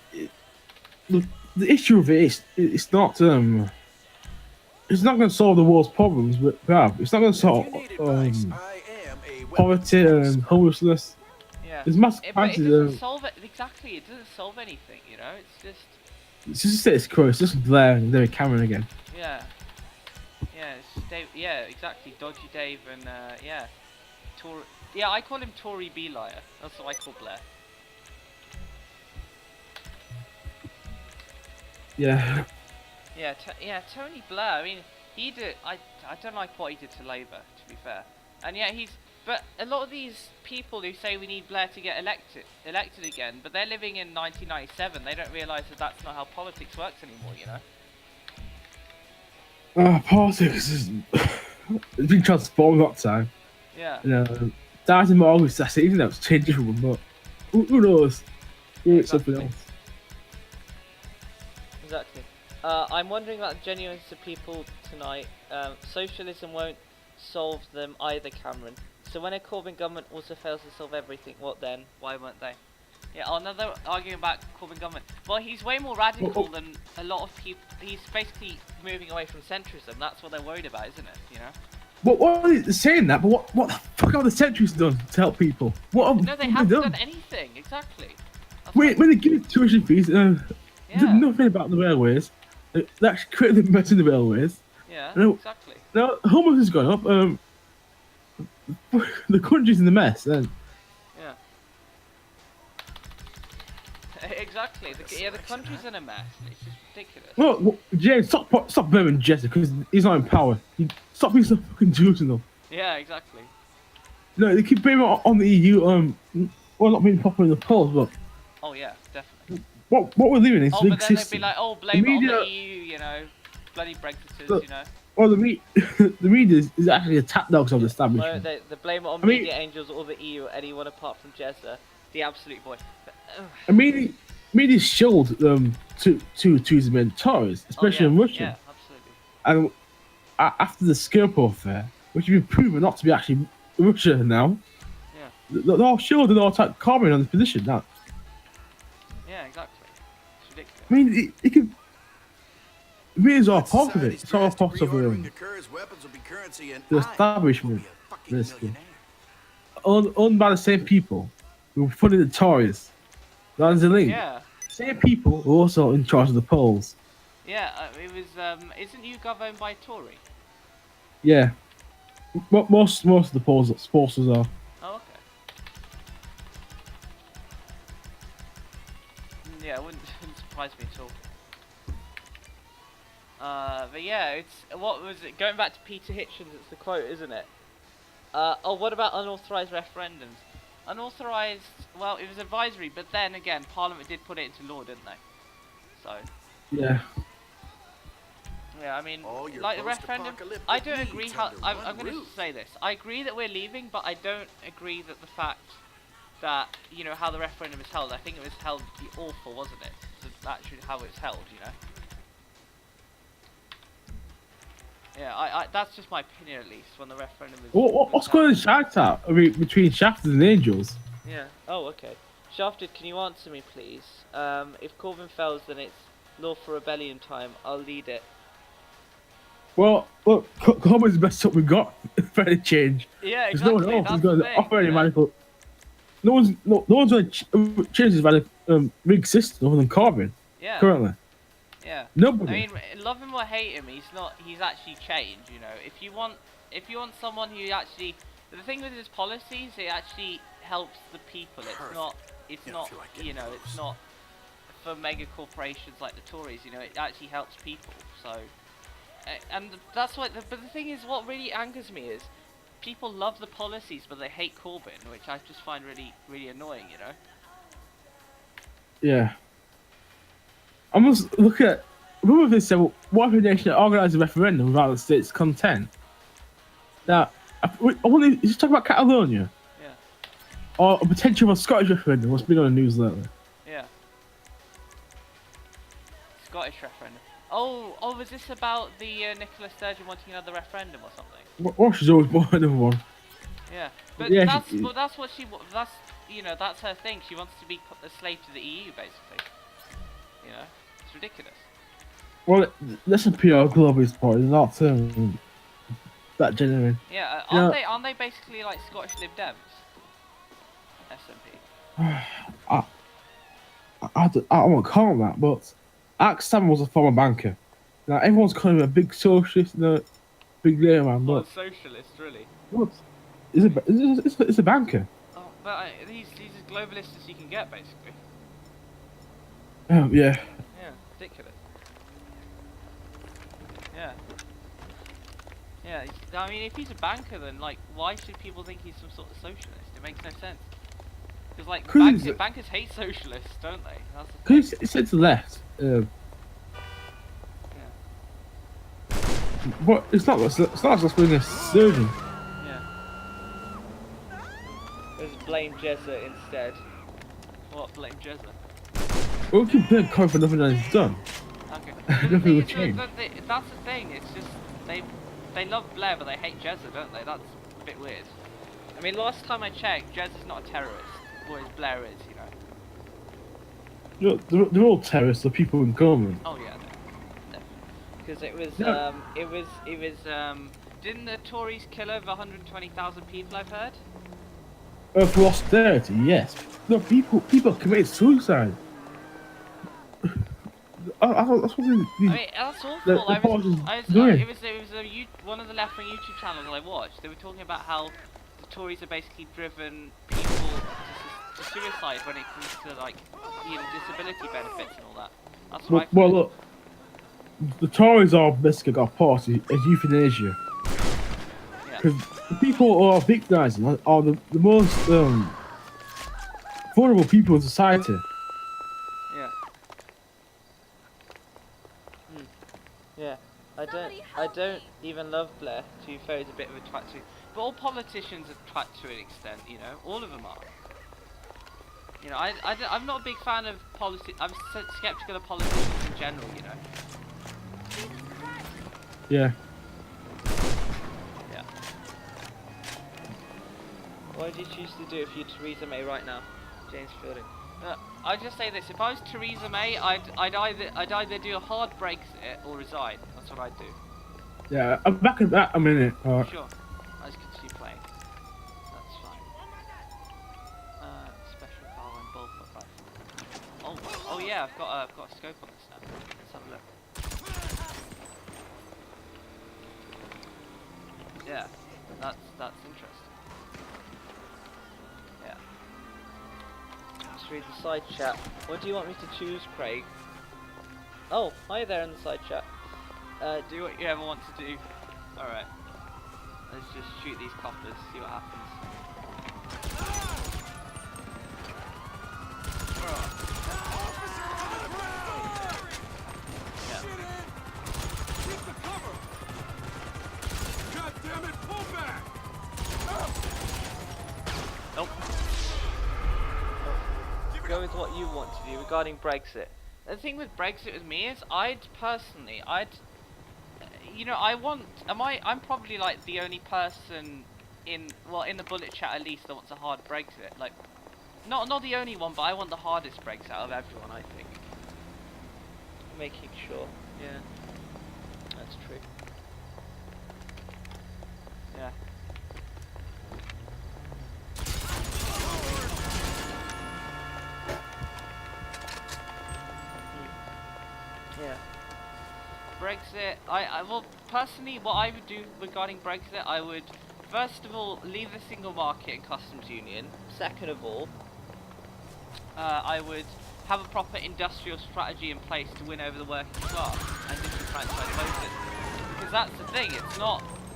The the issue of it is it's not going to solve the world's problems. But it's not going to solve If you need advice, I am a poverty and homelessness. Yeah. There's massive But it crises. doesn't solve it exactly. It doesn't solve anything. You know, it's just. It's just a status quo. It's just Blair and David Cameron again. Yeah. Yeah. It's Dave, yeah. Exactly. Dodgy Dave and yeah. Tory. Yeah, I call him Tory B liar. That's what I call Blair. Yeah. Yeah. Yeah. Tony Blair. I mean, he did. I don't like what he did to Labour. To be fair. And yeah, he's. But a lot of these people who say we need Blair to get elected again, but they're living in 1997. They don't realise that that's not how politics works anymore. You know. Politics is it's been transformed that time. Yeah. You know, starting in August, that's it. Even though it's changed different, but who knows? Maybe it's something else. Exactly. I'm wondering about the genuineness of people tonight. Socialism won't solve them either, Cameron. So when a Corbyn government also fails to solve everything, what then? Why weren't they? Yeah, another argument about Corbyn government. Well, he's way more radical than a lot of people. He's basically moving away from centrism. That's what they're worried about, isn't it? You know. What are they saying that? But what the fuck have the centuries done to help people? No, they haven't done anything. Exactly. When they give tuition fees, did nothing about the railways. They actually created the mess in the railways. Yeah, exactly. Now homeless has gone up. The country's in the mess. Then. Yeah. Exactly. The country's in a mess. It's just ridiculous. Well, James, stop blaming Jesse because he's not in power. Stop being so fucking delusional. Yeah, exactly. No, they keep blaming it on the EU. Well, not being popular in the polls, but. Oh yeah, definitely. What we're living in is but big then system. they'd be like, oh, blame it on the EU, you know, bloody Brexiters, you know. Well, the media is actually a tap dogs of the establishment. Well, they blame it on media angels or the EU or anyone apart from Jezza, the absolute boy. Media showed to these men Tories, especially in Russia. Yeah, absolutely. And after the Skirpo affair, which has been proven not to be actually Russia now, they all showed and all attacked Corbyn on this position now. Yeah, exactly. It's ridiculous. I mean, it can. Media's all part of it. It's all part of the establishment, basically. Owned by the same people who funded the Tories. That's the link. Yeah. Same people who are also in charge of the polls. Yeah, it was. Isn't YouGov owned by Tory? Yeah. Most of the polls sponsors are. Oh, okay. Yeah, it wouldn't surprise me at all. But yeah, it's what was it? Going back to Peter Hitchens, it's the quote, isn't it? Oh, what about unauthorised referendums? Unauthorised, well, it was advisory, but then again, Parliament did put it into law, didn't they? So. Yeah. Yeah, I mean, like the referendum, I don't agree how. I'm going to say this. I agree that we're leaving, but I don't agree that the fact that how the referendum is held. I think it was held awful, wasn't it? So that's how it's held, you know. Yeah, that's just my opinion at least. When the referendum is. What's going on in Shakhtar? I mean, between Shafted and Angels? Yeah. Oh, okay. Shafted, can you answer me, please? If Corbyn fails, then it's law for rebellion time. I'll lead it. Well, Corbyn's the best hope we've got for any change. Yeah, exactly. There's no one else who's going to offer any radical. No one's going to change this radical rigged system other than Corbyn. Yeah. Currently. Yeah. Nobody. I mean, love him or hate him, he's actually changed, you know. If you want someone who actually, the thing with his policies, it actually helps the people. It's not for mega corporations like the Tories, you know. It actually helps people. So, and that's what. But the thing is, what really angers me is, people love the policies, but they hate Corbyn, which I just find really, really annoying, you know. Yeah. I must look at. Remember they said, what if a nation organised a referendum without the state's consent? Now, I wonder, is he talking about Catalonia? Yeah. Or a potential of a Scottish referendum? What's been on the news lately? Yeah. Scottish referendum. Oh, was this about the Nicola Sturgeon wanting another referendum or something? Well, she's always wanted another one. Yeah, but that's what that's her thing. She wants to be a slave to the EU, basically. You know, It's ridiculous. Well, that's a PR globalist party, not that genuine. Yeah, Yeah. aren't they basically like Scottish Lib Dems? SNP. I won't call him that, but Alex Salmond was a former banker. Now everyone's calling him a big socialist, big layer man, Well, but socialist, really. what? It's a banker. Oh, but he's as globalist as you can get, basically. Yeah. Yeah, ridiculous. Yeah. Yeah, I mean, if he's a banker, then, like, why should people think he's some sort of socialist? It makes no sense. Because, like, bankers hate socialists, don't they? That's the thing. Because it's to the left. Yeah. But it's not just being a surgeon. Yeah. Let's blame Jezza instead. What? Blame Jezza? We can blame Coy for nothing that he's done. Okay. Nothing will change. That's the thing. It's just they love Blair, but they hate Jezza, don't they? That's a bit weird. I mean, last time I checked, Jezza's not a terrorist, whereas Blair is, you know. They're all terrorists. The people in government. Oh yeah, because it was didn't the Tories kill over 120,000 people? I've heard. For austerity, yes. No, people commit suicide. That's what I mean, that's awful. It was one of the left-wing YouTube channels that I watched. They were talking about how the Tories are basically driven people to suicide when it comes to, like, disability benefits and all that. That's what well, look, the Tories are basically got a party as euthanasia. Because the people who are victimising are the most vulnerable people in society. Yeah. Yeah. I don't even love Blair. To be fair, he's a bit of a twat too. But all politicians are twat to an extent, you know. All of them are. You know, I'm not a big fan of I'm skeptical of politicians in general, you know. Yeah. Yeah. What would you choose to do if you're Theresa May right now, James Fielding? I'd just say this: if I was Theresa May, I'd either do a hard Brexit or resign. That's what I'd do. Yeah, I'm back in that a minute. Sure. I just continue playing. That's fine. Special car and bullfoot rifle. Oh yeah, I've got a scope on this now. Let's have a look. Yeah, that's interesting. Yeah. Let's read the side chat. What do you want me to choose, Craig? Oh, hi there in the side chat. Do what you ever want to do. Alright. Let's just shoot these coppers, see what happens. Yeah. God damn it, pull back! Nope. Go with what you want to do regarding Brexit. The thing with Brexit with me is, I'm probably like the only person in the bullet chat at least that wants a hard Brexit. Like, not the only one, but I want the hardest Brexit out of everyone, I think. Making sure, yeah, that's true. Yeah. Yeah. Brexit, well, personally, what I would do regarding Brexit, I would, first of all, leave the single market and customs union. Second of all, I would have a proper industrial strategy in place to win over the working class and disenfranchise voters. Because that's the thing,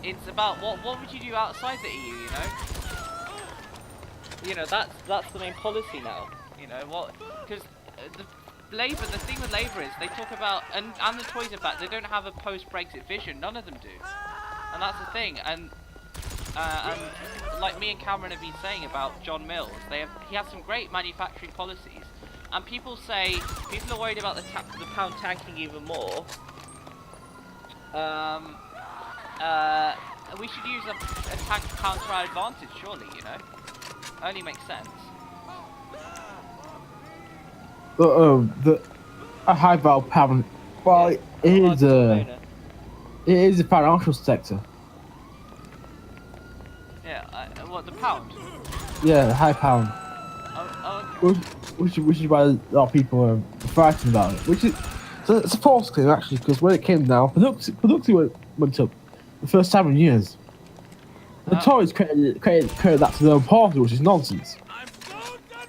it's about what would you do outside the EU, you know? You know, that's the main policy now, you know, because the thing with Labour is they talk about, and the Tories in fact, they don't have a post-Brexit vision, none of them do. And that's the thing, and like me and Cameron have been saying about John Mills, he has some great manufacturing policies, and people are worried about the pound tanking even more. We should use a tank pound to our advantage, surely, you know? Only makes sense. a high value pound. Well, Yeah, it is a financial sector. Yeah, what, the pound? Yeah, the high pound. Oh, okay. Which is why a lot of people are frightened about it. Which is so it's a false claim actually, because when it came down, productivity went up the first time in years. The Tories created that to their own party, which is nonsense.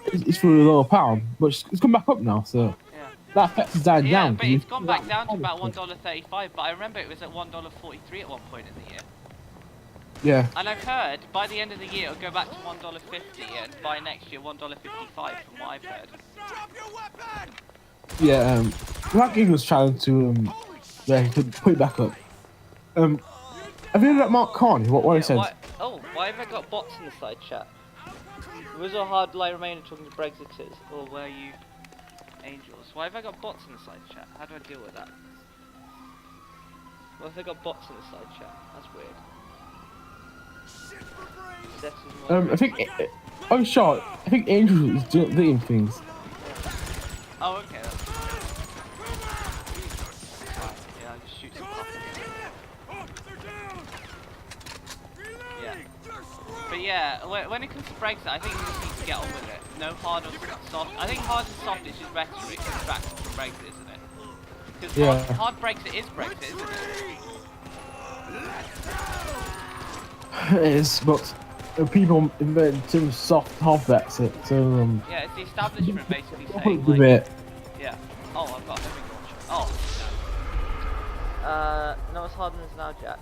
It's for a lower pound, but it's come back up now, so Yeah. that effect is dying Yeah, down. but it's gone back down to about $1.35, but I remember it was at $1.43 at one point in the year. Yeah. And I've heard by the end of the year it'll go back to $1.50, and by next year $1.55 from what I've heard. Yeah, Ranking was trying to put it back up. Have you heard about Mark Carney? What he said? Why have I got bots in the side chat? Was a hard lie remaining talking to Brexiters, or were you angels? Why have I got bots in the side chat? How do I deal with that? What if I got bots in the side chat? That's weird. I think. I'm sure. I think Angels is doing things. Oh, okay. That's right. Yeah, I'll just shoot some poppers. Yeah. But yeah, when it comes to Brexit, I think we just need to get on with it. No hard or soft. I think hard and soft is just rhetoric back to Brexit, isn't it? Because hard Brexit is Brexit, isn't it? It is, but people invent too soft hard Brexit. So yeah, it's the establishment basically saying like, yeah. Oh, I've got a homing launcher. Oh. No, it's harder than now, Jack.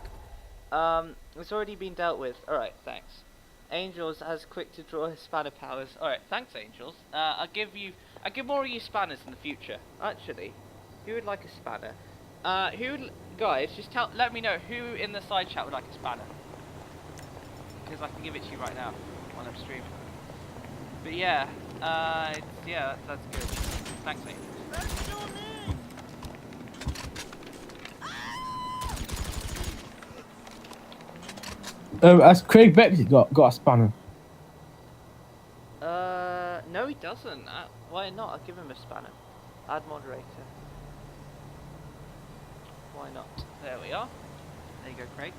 It's already been dealt with. Alright, thanks. Angels has quick to draw his spanner powers. Alright, thanks, Angels. I'll give more of you spanners in the future. Actually, who would like a spanner? Guys, just let me know who in the side chat would like a spanner. Because I can give it to you right now while I'm streaming. But yeah, yeah, that's good. Thanks, Angels. Has Craig Brexit got a spanner? No, he doesn't. Why not? I'll give him a spanner. Add moderator. Why not? There we are. There you go, Craig.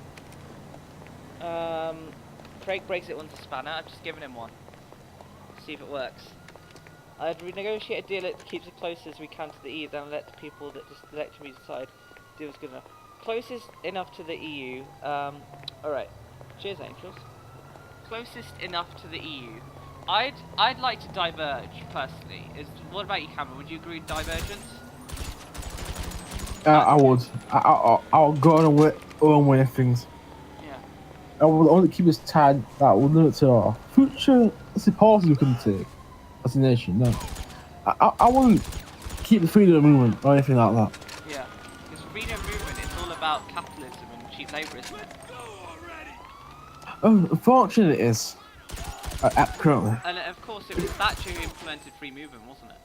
Craig Brexit wants a spanner. I've just given him one. See if it works. I'd renegotiate a deal that keeps it close as we can to the EU, then let the people that just elect me decide deal's good enough. Closest enough to the EU. Alright. Cheers, Angels. Closest enough to the EU. I'd like to diverge personally. What about you, Cameron? Would you agree with divergence? I would. I'll go on a own way of things. Yeah. I would only keep us tied that will limit to our future policies we can take as a nation. No, I wouldn't keep the freedom of movement or anything like that. Yeah, because freedom of movement is all about capitalism and cheap labour, isn't it? Oh, unfortunately, it is. Currently. And of course, it was Thatcher who implemented free movement, wasn't it?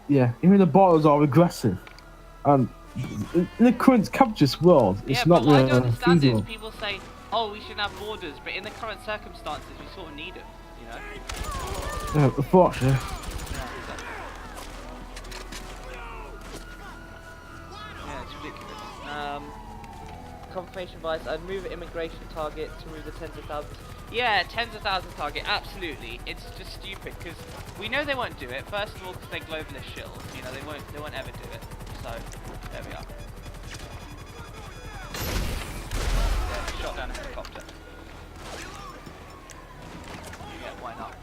Yeah, even the borders are regressive, and in the current capitalist world, it's not really. really I don't understand feasible. is people say, "Oh, we shouldn't have borders," but in the current circumstances, we sort of need them, you know. Yeah, unfortunately. Yeah, it's ridiculous. Confirmation bias. I'd move immigration target to move the tens of thousands. Yeah, tens of thousands target. Absolutely. It's just stupid because we know they won't do it. First of all, because they're globalist shills. You know, they won't ever do it. So there we are. Yeah, shot down a helicopter. Yeah, why not?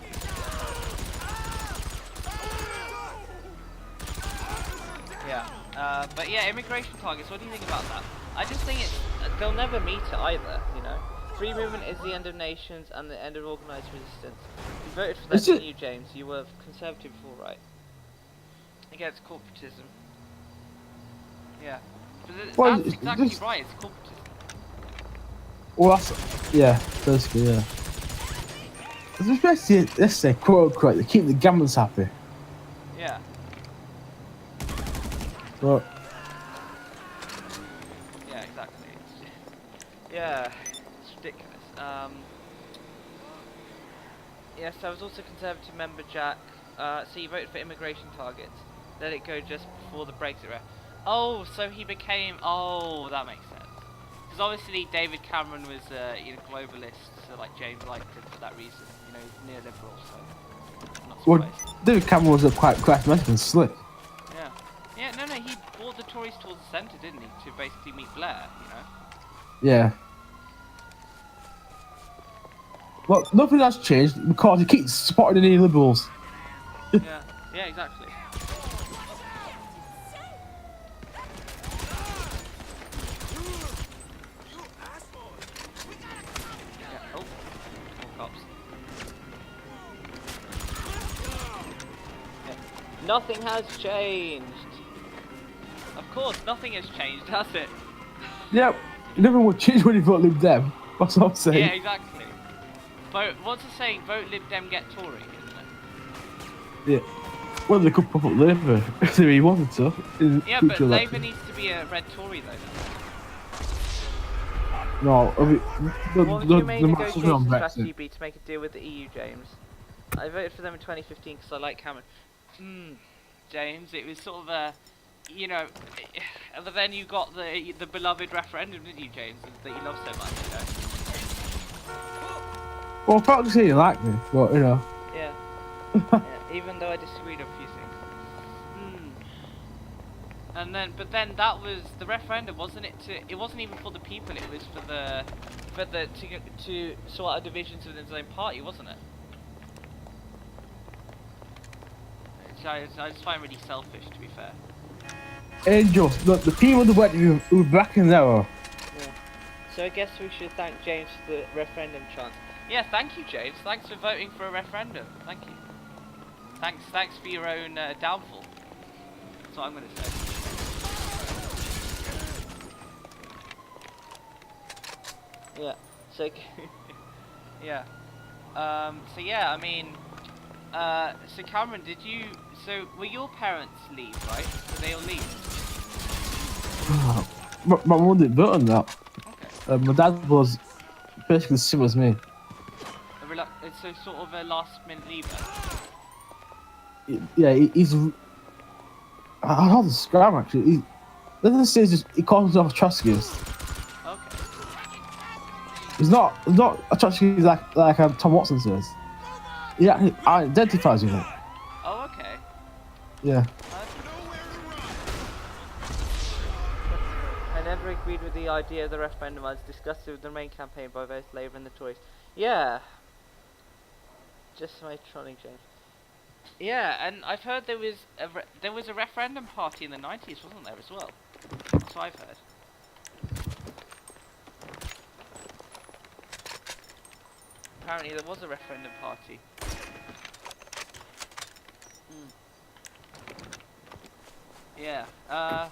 Yeah. But yeah, immigration targets. What do you think about that? I just think they'll never meet it either. You know. Free movement is the end of nations and the end of organised resistance. You voted for that, didn't you, James? You were conservative before, right? Against corporatism. Yeah. But that's exactly right, it's corporatism. Well, basically, yeah. It's basically, let's say, quote unquote, they keep the gamblers happy. Yeah. But. Yeah, exactly. Yeah. Ridiculous. Yes, I was also Conservative member, Jack. So you voted for immigration targets. let it go just before the Brexit ref. Oh, so he became. Oh, that makes sense. Because obviously David Cameron was, globalist, so like James liked him for that reason. You know, he's neoliberal, so I'm not Well, surprised. David Cameron was quite charismatic and slick. Yeah. Yeah, no, he brought the Tories towards the centre, didn't he? To basically meet Blair, you know? Yeah. Well, nothing has changed because he keeps supporting the neoliberals. Yeah, yeah, exactly. Yeah, oh, cops. Yeah. Nothing has changed. Of course, nothing has changed, has it? Yep. Nothing will change when you vote Lib Dem. That's what I'm saying. Yeah, exactly. Vote. What's the saying? Vote Lib Dem, get Tory, isn't it? Yeah. Well, they could pop up Labour if they really wanted to. Yeah, but Labour needs to be a red Tory though. No, I mean, What would your main masses are on negotiation strategy Brexit. be to make a deal with the EU, James? I voted for them in 2015 because I like Cameron. James, it was sort of a, but then you got the beloved referendum, didn't you, James, that you love so much, you know? Well, probably say you like me, but you know. Yeah. Yeah, even though I disagreed on a few things. But then that was the referendum, wasn't it? It wasn't even for the people. It was for to sort out divisions within his own party, wasn't it? Which I just find really selfish, to be fair. Angels, look, the people of the West who were back in there. Yeah. So I guess we should thank James for the referendum chance. Yeah, thank you, James. Thanks for voting for a referendum. Thank you. Thanks for your own downfall. That's what I'm going to say. Yeah. So, yeah. So yeah, I mean, so Cameron, so were your parents leave, right? Did they all leave? My mum didn't vote on that. Okay. My dad was basically the same as me. So sort of a last minute leaver. Yeah, he's. I don't know how to describe him actually. Let's say he calls himself a Trotskyist. Okay. He's not a Trotskyist like Tom Watson says. He actually identifies with it. Oh, okay. Yeah. I never agreed with the idea of the referendum. I was disgusted with the main campaign by both Labour and the Tories. Yeah. Just my trolling, James. Yeah, and I've heard there was a referendum party in the 90s, wasn't there, as well? That's what I've heard. Apparently there was a referendum party. Yeah. I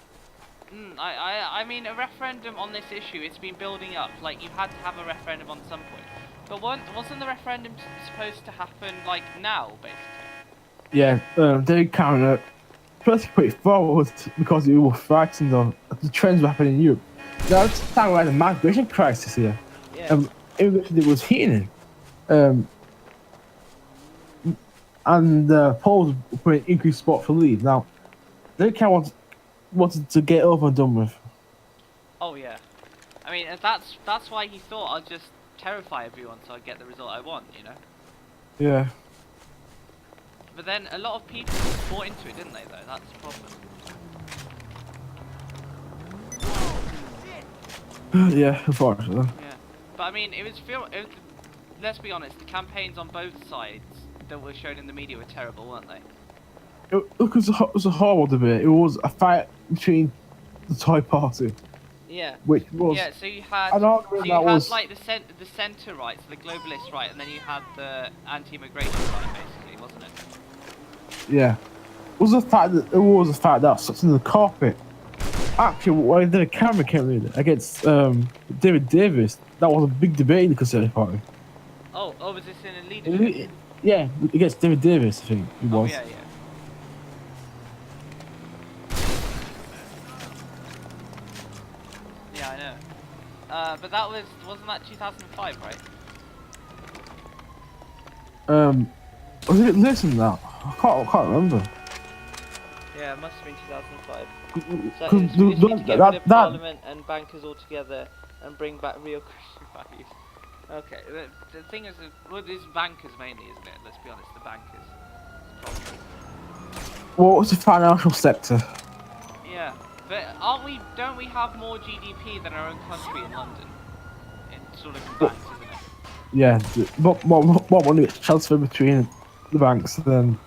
mean, a referendum on this issue, it's been building up. Like, you had to have a referendum on some point. But wasn't the referendum supposed to happen, like, now, basically? Yeah, David Cameron first put it forward because he was frightened of the trends were happening in Europe. Now, it's the time we had a migration crisis here. Yeah. Immigration was hitting him. And polls were putting increased support for Leave. Now, David Cameron wanted to get over and done with. Oh, yeah. I mean, that's why he thought I'll just terrify everyone so I get the result I want, you know? Yeah. But then a lot of people bought into it, didn't they, though? That's the problem. Yeah, unfortunately. Yeah. But I mean, let's be honest, the campaigns on both sides that were shown in the media were terrible, weren't they? It was a horrible debate. It was a fight between the Tory party. Yeah. Which was... Yeah, so you had, like the centre right, so the globalist right, and then you had the anti-immigration right, basically, wasn't it? Yeah. It was a fact that was such in the carpet. Actually, when the camera came in against David Davis, that was a big debate in the Conservative Party. Oh, was this in a leadership? Yeah, against David Davis, I think it was. Oh, yeah. Yeah, I know. But wasn't that 2005, right? Was it less than that? I can't remember. Yeah, Yeah, it must have been 2005. So Because it's to get rid of Parliament and bankers altogether and bring back real Christian values. Okay, the thing is, well, it's bankers mainly, isn't it? Let's be honest, the bankers. what was the financial sector? Yeah, but don't we have more GDP than our own country in London? In sort of banks, isn't it? Yeah, what money gets transferred between the banks than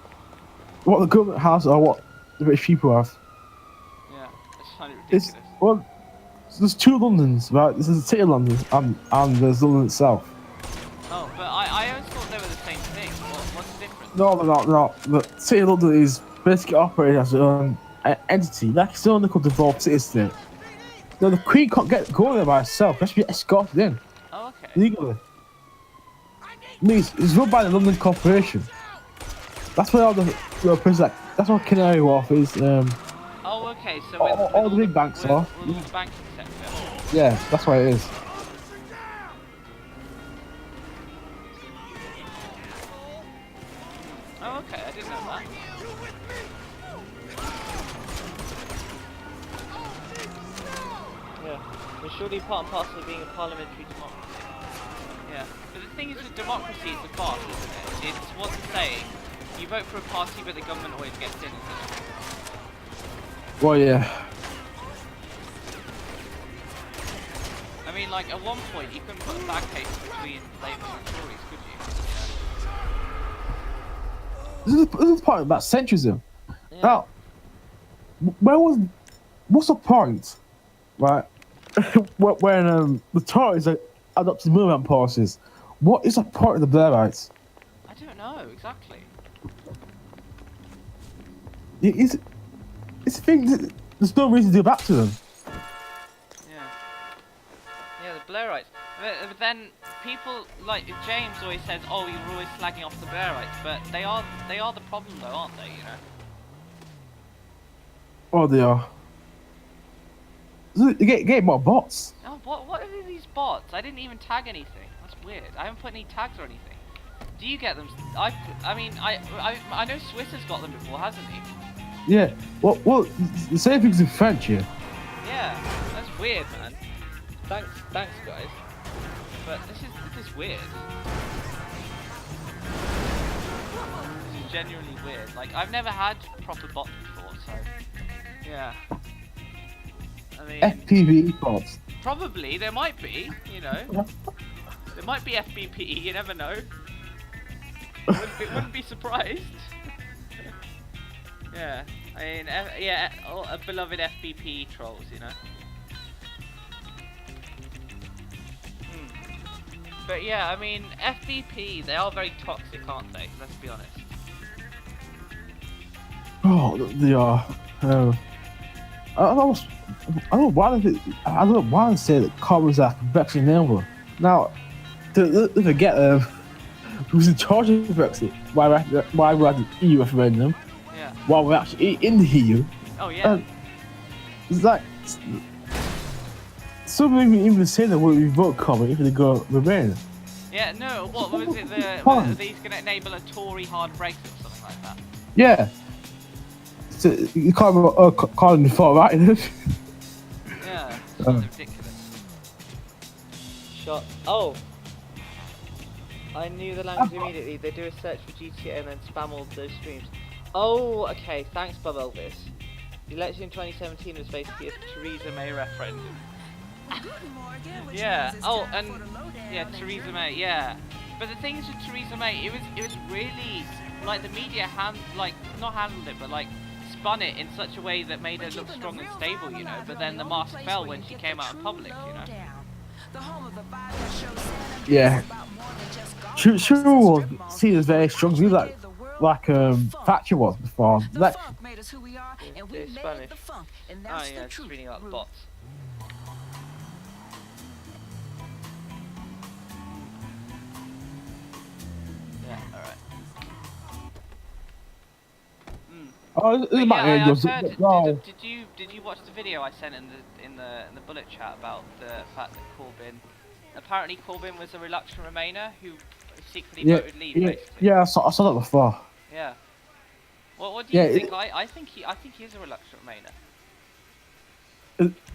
what the government has or what the rich people have. Yeah, it's kind of ridiculous. Well, there's two Londons, right? This is the city of London and there's London itself. Oh, but I always thought they were the same thing. What's the difference? No, they're not. The city of London is basically operated as its own entity, like its own little devolved city state. No, the Queen can't go there by herself. She has to be escorted in Oh, okay. legally. I mean, it's run by the London Corporation. That's where all the places like that's what Canary Wharf is. Oh, okay. So all the big banks are. With the banking sector. Yeah, that's why it is. Oh, okay. I didn't know that. Yeah. It's surely part and parcel of being a parliamentary democracy. Yeah. But the thing is with democracy, it's a farce, isn't it? It's what's the saying? You vote for a party, but the government always gets in, isn't it? Well, yeah. I mean, like, at one point, you couldn't put a flag case between Labour and Tories, could you? This is part about centrism. Yeah. Now, what's the point, right? when the Tories adopted movement policies, what is the point of the Blairites? I don't know, exactly. It's the thing. There's no reason to go back to them. Yeah, the Blairites. But then people like James always says, "Oh, you're always slagging off the Blairites," but they are the problem, though, aren't they? You know. Oh, they are. You get more bots. Oh, what are these bots? I didn't even tag anything. That's weird. I haven't put any tags or anything. Do you get them? I mean, I know Swiss has got them before, hasn't he? Yeah. Well, the same thing's in French, yeah. Yeah, that's weird, man. Thanks, guys. But this is weird. This is genuinely weird. Like, I've never had proper bots before, so yeah. I mean, FPV bots. probably there might be, you know. There might be FBPE. You never know. Wouldn't be surprised. Yeah, I mean, yeah, a beloved FBPE trolls, you know. But yeah, I mean, FBP, they are very toxic, aren't they? Let's be honest. Oh, they are. I don't know why they say that Commons are Brexit enabler. Now, they forget who's in charge of Brexit. Why we had the EU referendum? Yeah. While we're actually in the EU. Oh yeah. It's like some of them even say that we vote Common if they go Remain. Yeah. No. What was it? Are these going to enable a Tory hard Brexit or something like that? Yeah. So you can't call them before, right? Yeah. It's ridiculous. Shot. Oh. I knew the language immediately. They do a search for GTA and then spam all those streams. Oh, okay. Thanks, Bob Elvis. The election in 2017 was basically a Theresa May referendum. Yeah. Oh, and yeah, Theresa May. Yeah. But the thing is with Theresa May, it was really like the media not handled it, but like spun it in such a way that made her look strong and stable, you know. But then the mask fell when she came out in public, you know. Yeah. She was seen as very strong, like Thatcher was before. Like, it's Spanish. Oh yeah, just reading about bots. Yeah, alright. oh, this is my heard, did you watch the video I sent in the bullet chat about the fact that apparently Corbyn was a reluctant Remainer who secretly voted Leave, basically. Yeah, I saw that before. Yeah. What do you Yeah, think? I think he is a reluctant Remainer.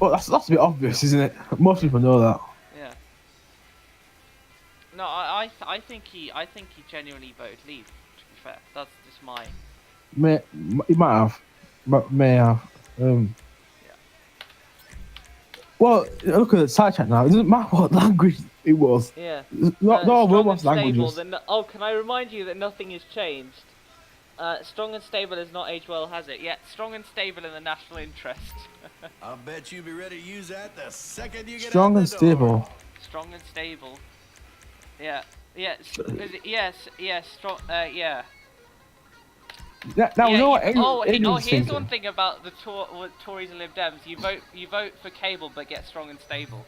Well, that's a bit obvious, isn't it? Most people know that. Yeah. No, I think he genuinely voted leave. To be fair, that's just my. He might have, may have. Yeah. Well, look at the side chat now. It doesn't matter what language it was. Yeah. Not all strong Wilmot's and stable, languages. oh, can I remind you that nothing has changed? Strong and stable has not aged well, has it? Yet strong and stable in the national interest. I'll bet you'll be ready to use that the second you get Strong out and the door. stable. Strong and stable. Yeah. Yeah. Yes. Yes. Strong. Yeah. Now we know what Adrian's here's thinking. one thing about the Tories and Lib Dems. You vote for cable, but get strong and stable.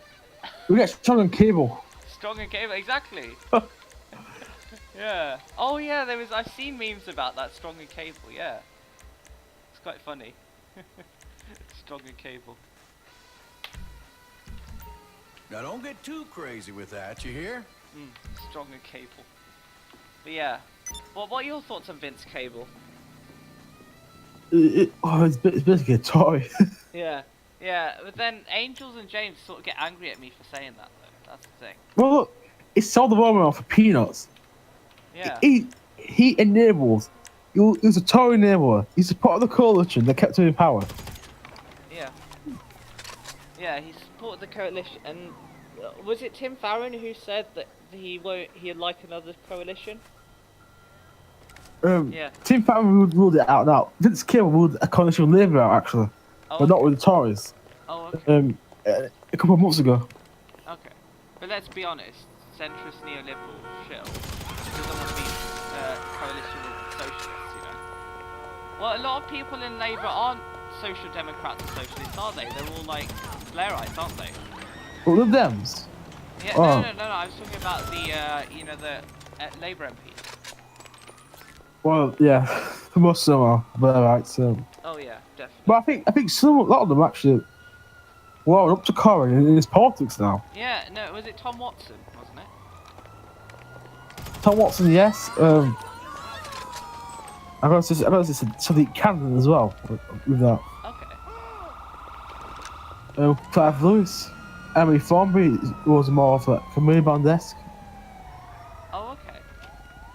We get strong and cable. Strong and cable, exactly. Yeah. Oh yeah, I've seen memes about that, strong and cable. Yeah. It's quite funny. Strong and cable. Now don't get too crazy with that, you hear? Strong and cable. But yeah. What are your thoughts on Vince Cable? It's basically a toy. Yeah. Yeah, but then Angels and James sort of get angry at me for saying that though. That's the thing. Well, look, he sold the Roman for peanuts. Yeah. He enabled. He was a Tory enabler. He's a part of the coalition that kept him in power. Yeah. Yeah, he supported the coalition, and was it Tim Farron who said that he'd like another coalition? Yeah. Tim Farron ruled it out now. Vince Cable ruled a coalition with Labour out actually, but not with the Tories. Oh, okay. A couple of months ago. Okay. But let's be honest, centrist neoliberal shit doesn't want to be coalition with socialists, you know. Well, a lot of people in Labour aren't social democrats or socialists, are they? They're all like Blairites, aren't they? Well, the Dems. Yeah, Oh. no. I was talking about the Labour MPs. Well, yeah, most of them are Blairites. Oh yeah, definitely. But I think a lot of them actually, well, up to Corbyn in his politics now. Yeah, no, was it Tom Watson, wasn't it? Tom Watson, yes. I got to say Sadiq Camden as well with that. Okay. Clive Lewis, Emily Thornberry was more of like a Moonbound-esque. Oh, okay.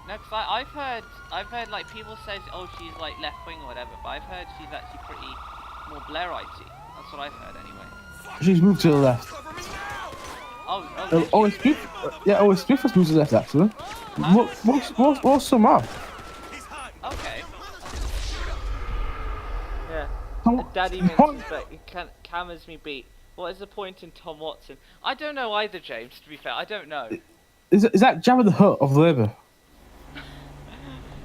No, cause I've heard like people say, oh, she's like left wing or whatever, but I've heard she's actually pretty more Blairite-y. That's what I've heard anyway. She's moved to the left. Owen Smith has moved to the left actually. Most some have. Okay. Yeah. Tom- Daddy mentions that it cameras me beat. What is the point in Tom Watson? I don't know either, James, to be fair. I don't know. Is that Jabba the Hutt of Labour?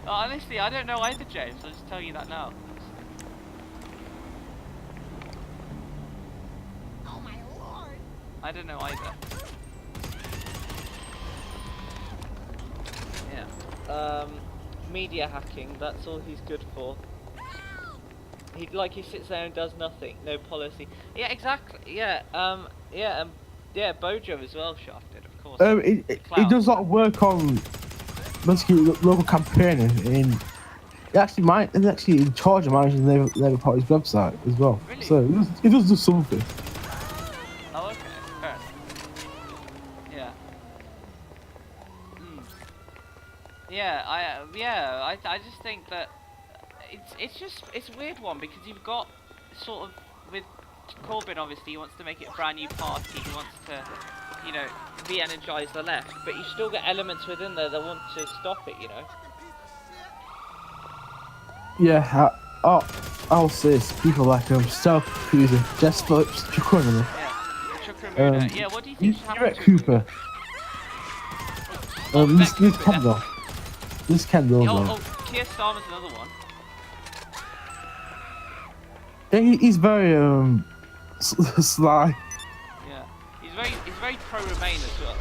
Honestly, I don't know either, James. I'll just tell you that now. Oh my lord. I don't know either. Yeah. Media hacking, that's all he's good for. He sits there and does nothing, no policy. Yeah, exactly. Yeah, Bojo as well shafted, of course. He does a lot of work on basically local campaigning. He's actually in charge of managing the Labour Party's website as well. Really? So he does do something. Oh, okay. Fair enough. Yeah. Yeah, I just think that it's a weird one because you've got sort of with Corbyn, obviously he wants to make it a brand new party, he wants to, you know, re-energise the left, but you still get elements within there that want to stop it, you know. Yeah, I'll say it's people like Sal Cruiser, Jess Phillips, Chuck Runner. Yeah, Chuck Ramuna. Yeah, what do you think should happen to Cooper. Liz Kendall. Liz Kendall. Oh, Keir Starmer's another one. Yeah, he's very sly. Yeah, he's very pro-Remain as well.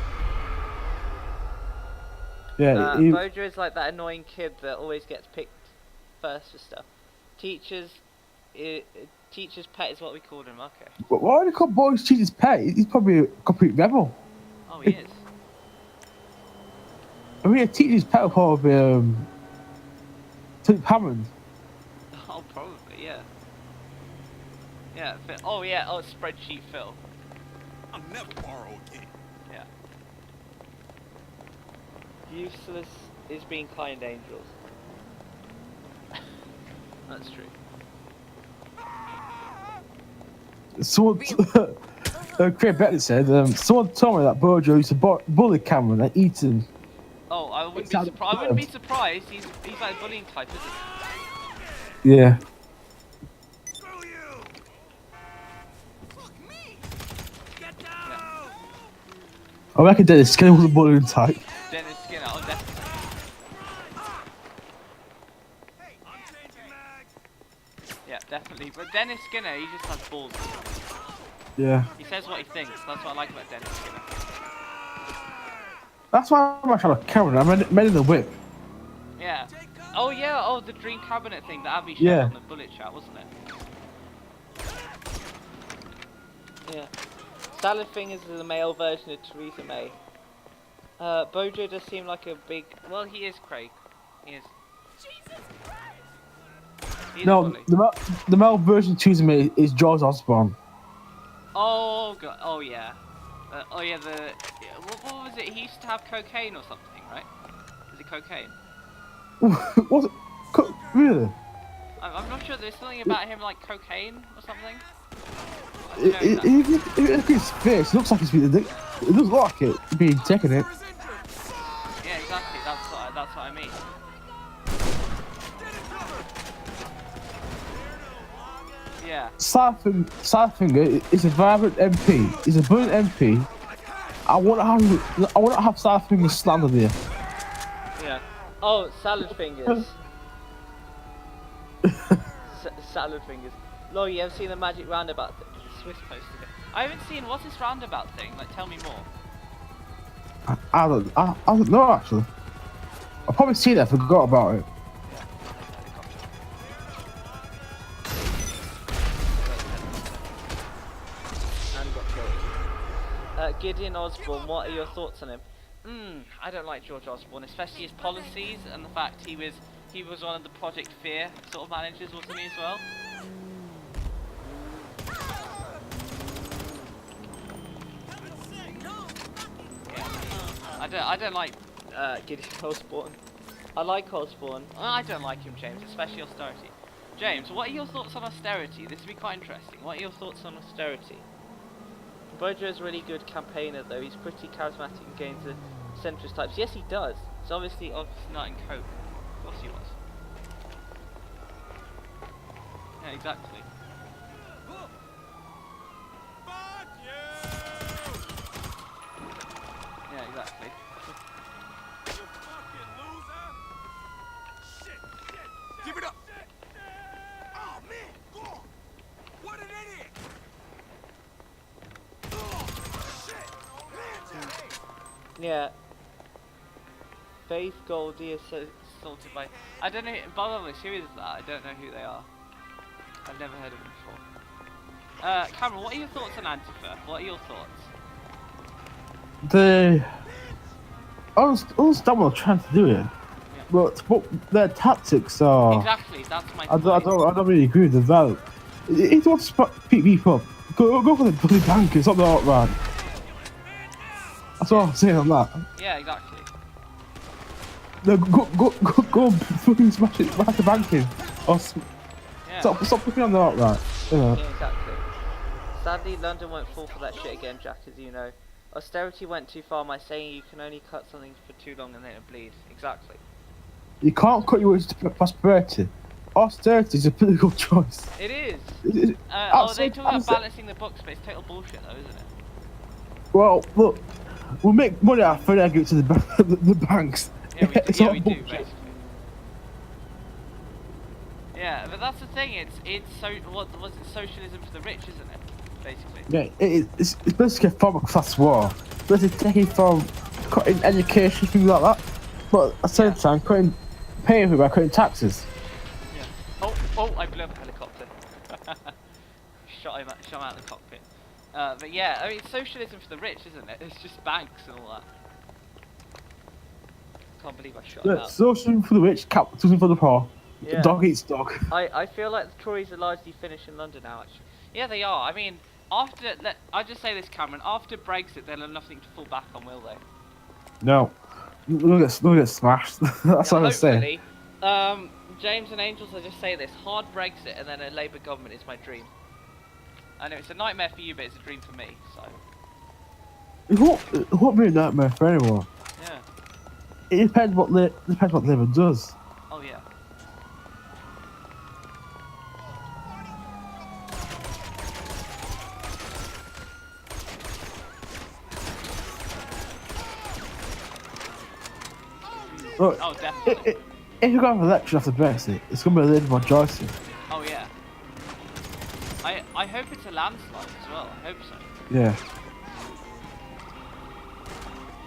Yeah, Bojo is like that annoying kid that always gets picked first for stuff. Teacher's pet is what we called him. Okay. Why do they call Boris Teacher's pet? He's probably a complete rebel. Oh, he is. I mean, a teacher's pet would probably be Philip Hammond. Yeah, Phil. Oh yeah, oh spreadsheet Phil. I'll never borrow again. Yeah. Useless is being kind angels. That's true. Someone, Craig Bentley said, someone told me that Bojo used to bully Cameron and Eaton. Oh, I wouldn't be surprised. I wouldn't be surprised. He's like a bullying type, isn't he? Yeah. Screw you! Fuck me! Get down! Yeah. I reckon Dennis Skinner was a bullying type. Dennis Skinner, oh definitely. Hey, I'm changing mags. Yeah, definitely. But Dennis Skinner, he just has balls. Yeah. He says what he thinks. That's what I like about Dennis Skinner. That's why I'm actually like Cameron. I made in the whip. Yeah. Oh yeah. Oh, the dream cabinet thing that Abby shared Yeah. on the bullet chat, wasn't it? Yeah. Salad Fingers is the male version of Theresa May. Bojo does seem like a big. Well, he is Craig. He is. He is a No, bully. the male version choosing me is George Osborne. Oh god. Oh yeah. Oh yeah. What was it? He used to have cocaine or something, right? Is it cocaine? Was it? Really? I'm not sure. There's something about him like cocaine or something. If you look at his face, it looks like he's been. It doesn't look like it being taken it. Yeah, exactly. That's what I mean. Yeah. Sidefinger is a vibrant MP. He's a brilliant MP. I want to have Sidefinger slander there. Yeah. Oh, Salad Fingers. Salad Fingers. Lo, you ever seen the Magic Roundabout? Swiss posted it. I haven't seen. What's this roundabout thing? Like, tell me more. I don't know actually. I've probably seen it. I forgot about it. Gideon Osborne, what are your thoughts on him? I don't like George Osborne, especially his policies and the fact he was one of the Project Fear sort of managers, wasn't he as well? Yeah. I don't like Gideon Osborne. I like Osborne. I don't like him, James, especially austerity. James, what are your thoughts on austerity? This would be quite interesting. What are your thoughts on austerity? Bojo is a really good campaigner though, he's pretty charismatic and gains the centrist types. Yes he does. It's obviously not in cope. Of course he was. Yeah, exactly. Fuck you! Yeah, exactly. You fucking loser! Shit! Give it up! Oh man! Go on! What an idiot! Yeah. Faith Goldie is assaulted by... I don't know, Bubbles, who is that? I don't know who they are. I've never heard of them before. Cameron, what are your thoughts on Antifa? What are your thoughts? I understand what they're trying to do here, but their tactics are. Exactly, that's my I point. don't really agree with the value. If you want to beat people up, go for the bloody bankers, not the outright. That's what I'm saying on that. Yeah, exactly. No, go fucking smash the banking. Or Yeah. stop looking on the outright. You know. Yeah, exactly. Sadly, London won't fall for that shit again, Jack, as you know. Austerity went too far by saying you can only cut something for too long and then it bleeds. Exactly. You can't cut your way to prosperity. Austerity is a political choice. It is. It- They talk about absolute- balancing the books, but it's total bullshit though, isn't it? Well, look, we'll make money out of it and give it to the banks. Yeah, we do, It's yeah, all we do, bullshit. basically. Yeah, but that's the thing, it's socialism for the rich, isn't it? Basically. Yeah, it's basically a form of class war. Basically taking from cutting education, things like that, but at the same time paying for it by cutting taxes. Yeah. Oh, I blew up a helicopter. shot him out of the cockpit. But yeah, I mean, it's socialism for the rich, isn't it? It's just banks and all that. Can't believe I shot him Yeah, out. socialism for the rich, capitalism for the poor. Yeah. Dog eats dog. I feel like the Tories are largely finished in London now, actually. Yeah, they are. I mean, I just say this, Cameron. After Brexit, they'll have nothing to fall back on, will they? No. We'll get smashed. That's what I say. Hopefully. James and Angels, I just say this: hard Brexit and then a Labour government is my dream. I know it's a nightmare for you, but it's a dream for me. So. It won't be a nightmare for anyone. Yeah. It depends what Labour does. Oh yeah. Look, Oh, definitely. If you go have an election after Brexit, it's going to be a Labour majority. Oh yeah. I hope it's a landslide as well. I hope so. Yeah.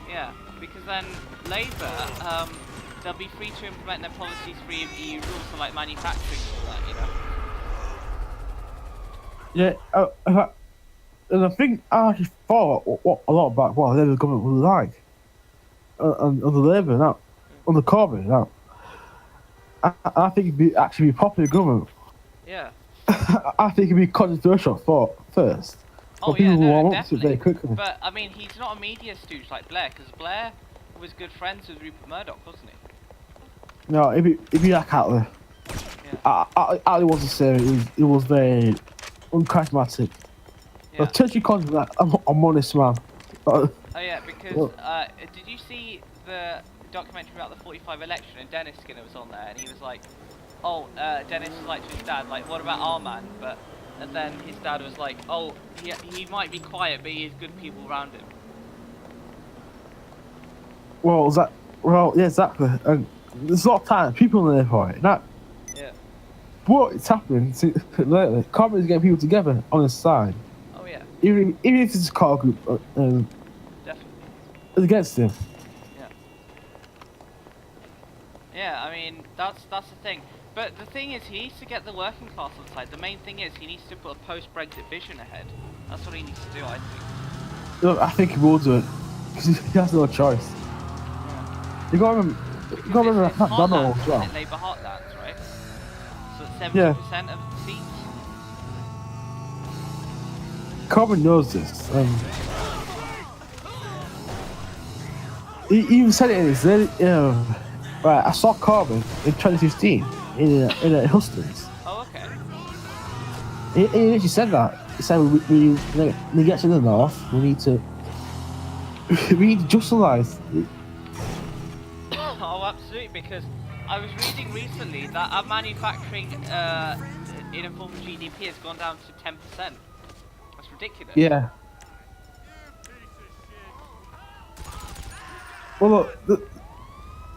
Yeah, because then Labour, they'll be free to implement their policies free of EU rules for like manufacturing and all that, you know. Yeah. And I think I actually thought a lot about what the Labour government would like. Under Labour now, under Corbyn now. I think it'd actually be popular government. Yeah. I think it'd be controversial first. Oh but people yeah, will no, want it very definitely. quickly. But I mean, he's not a media stooge like Blair, because Blair was good friends with Rupert Murdoch, wasn't he? No, it'd be like Attlee. Yeah. Attlee wasn't serious. He was very uncharismatic. Yeah. But Touchy calls him like I'm honest man. Oh yeah, because did you see the documentary about the 45 election and Dennis Skinner was on there and he was like, oh, Dennis was like to his dad, like, what about our man? And then his dad was like, oh, he might be quiet, but he has good people around him. Well, yeah, exactly. And there's a lot of time, people in there for it. That, Yeah. What is happening lately? Corbyn's getting people together on his side. Oh yeah. Even if it's a car group, Definitely. against him. Yeah. Yeah, I mean, that's the thing. But the thing is, he needs to get the working class on side. The main thing is, he needs to put a post-Brexit vision ahead. That's what he needs to do, I think. Look, I think he will do it. Because he has no choice. Yeah. You gotta remember that Donald as well. Labour heartlands, right? So it's 70% of the seats. Corbyn knows this. He even said it in his right, I saw Corbyn in 2015 in a Hustings. Oh, okay. He actually said that. He said we get to the north, we need to justifise. Oh, absolutely, because I was reading recently that our manufacturing in a form of GDP has gone down to 10%. That's ridiculous. Yeah. Well, look,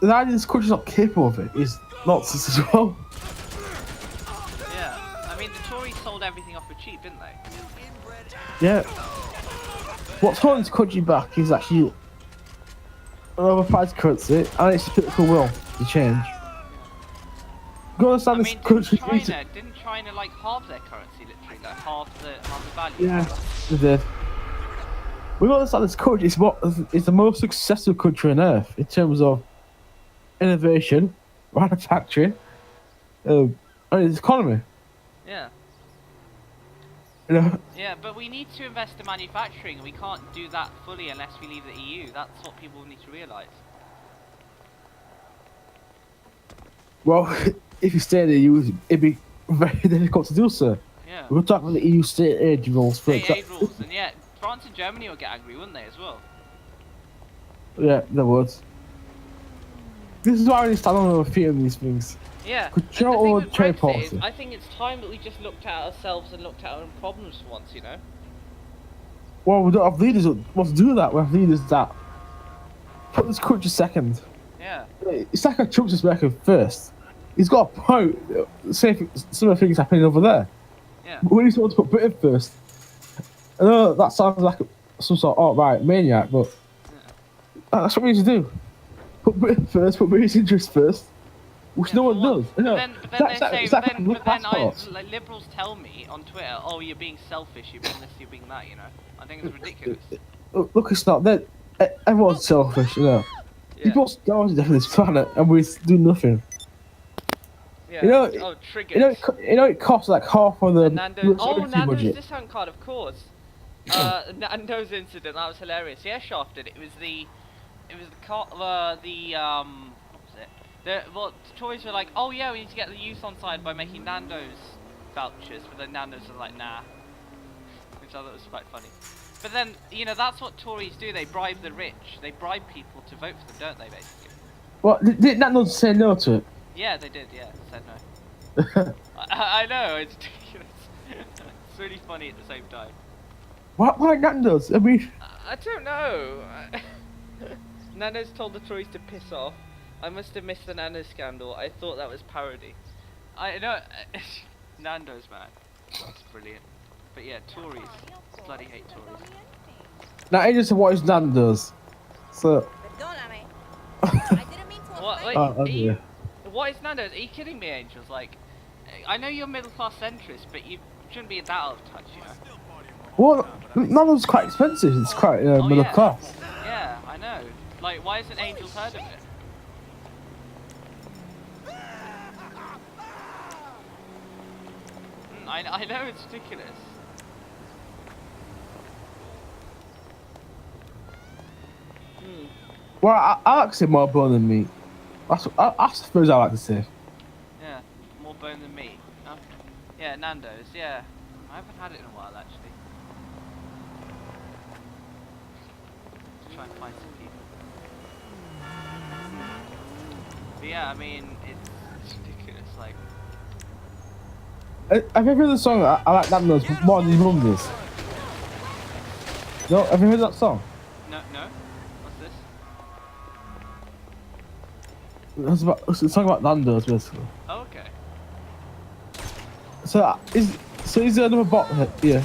the idea this country's not capable of it is nonsense as well. Yeah, I mean, the Tories sold everything off for cheap, didn't they? Yeah. What's holding this country back is actually an overpriced currency and its political will to change. Go understand this country. Didn't China like halve their currency, literally, like half the value? Yeah, they did. We got to understand this country is the most successful country on earth in terms of innovation, manufacturing, and its economy. Yeah. You know? Yeah, but we need to invest in manufacturing, and we can't do that fully unless we leave the EU. That's what people need to realise. Well, if you stay in the EU, it'd be very difficult to do so. Yeah. We're talking about the EU state aid rules for State aid rules, and yeah, France and Germany will get angry, wouldn't they, as well? Yeah, they would. This is why we stand on our feet on these things. Yeah. Control or trade policy. I think it's time that we just looked at ourselves and looked at our own problems for once, you know? Well, we don't have leaders that want to do that. We have leaders that put this country second. Yeah. It's like a Trump's just working first. He's got a point. Say some of the things happening over there. Yeah. But we need someone to put Britain first. I know that sounds like some sort of alt-right maniac, but that's what we need to do. Put Britain first, put British interests first, which no one does. But then liberals tell me on Twitter, oh, you're being selfish, you're being this, you're being that, you know? I think it's ridiculous. Look, it's not. Everyone's selfish, you know. Yeah. People started on this planet and we do nothing. Yeah. You know, oh, triggers. It costs like half of the Nando's. Oh, Nando's budget. discount card, of course. Nando's incident. That was hilarious. Yeah, Shafted. It was the what was it? The Tories were like, oh yeah, we need to get the youth on side by making Nando's vouchers, but then Nando's was like, nah, which I thought was quite funny. But then, you know, that's what Tories do. They bribe the rich. They bribe people to vote for them, don't they? Basically. Well, did Nando's say no to it? Yeah, they did. Yeah, said no. I know, it's ridiculous. It's really funny at the same time. Why Nando's? I mean, I don't know. Nando's told the Tories to piss off. I must have missed the Nando's scandal. I thought that was parody. I know. Nando's, man. That's brilliant. But yeah, Tories. Bloody hate Tories. now I just watched Nando's. So. Perdóname. I didn't mean to What? Wait, Oh, you, what is Nando's? Are you kidding me, Angels? Like, I know you're middle class centrist, but you shouldn't be that out of touch, you know? Well, Nando's quite expensive. It's quite middle class. Yeah, I know. Like, why hasn't Angels heard of it? I know it's ridiculous. Well, I like to say more bone than meat. I suppose I like to say. Yeah, more bone than meat. Oh. Yeah, Nando's, yeah. I haven't had it in a while, actually. Let's try and find some people. But yeah, I mean, it's ridiculous, like... Have you heard the song I like Nando's more than your mum does? No, have you heard that song? No? What's this? It's a song about Nando's, basically. Oh, okay. So is there another bot here?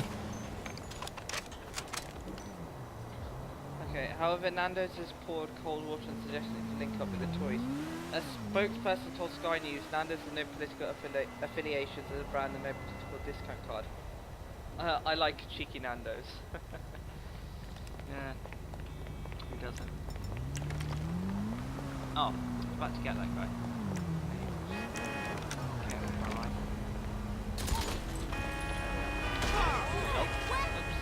Okay, however, Nando's has poured cold water and suggested to link up with the Tories. A spokesperson told Sky News Nando's has no political affiliations as a brand and no political discount card. I like cheeky Nando's. Yeah, who doesn't? Oh, about to get that guy. Okay, alright. Oh, oops.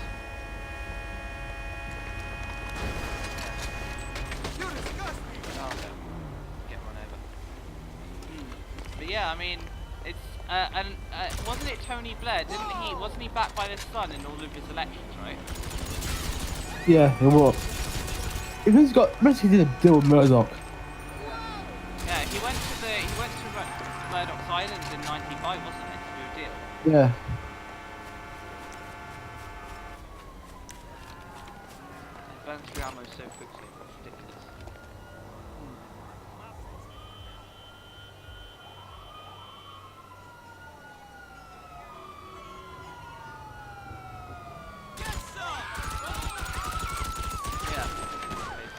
Oh, no. Get run over. But yeah, I mean, it's wasn't it Tony Blair? Wasn't he backed by his son in all of his elections, right? Yeah, it was. He's got basically did a deal with Murdoch. Yeah, he went to Murdoch's Island in '95, wasn't it, to do a deal? Yeah. It burns through ammo so quickly, it's ridiculous.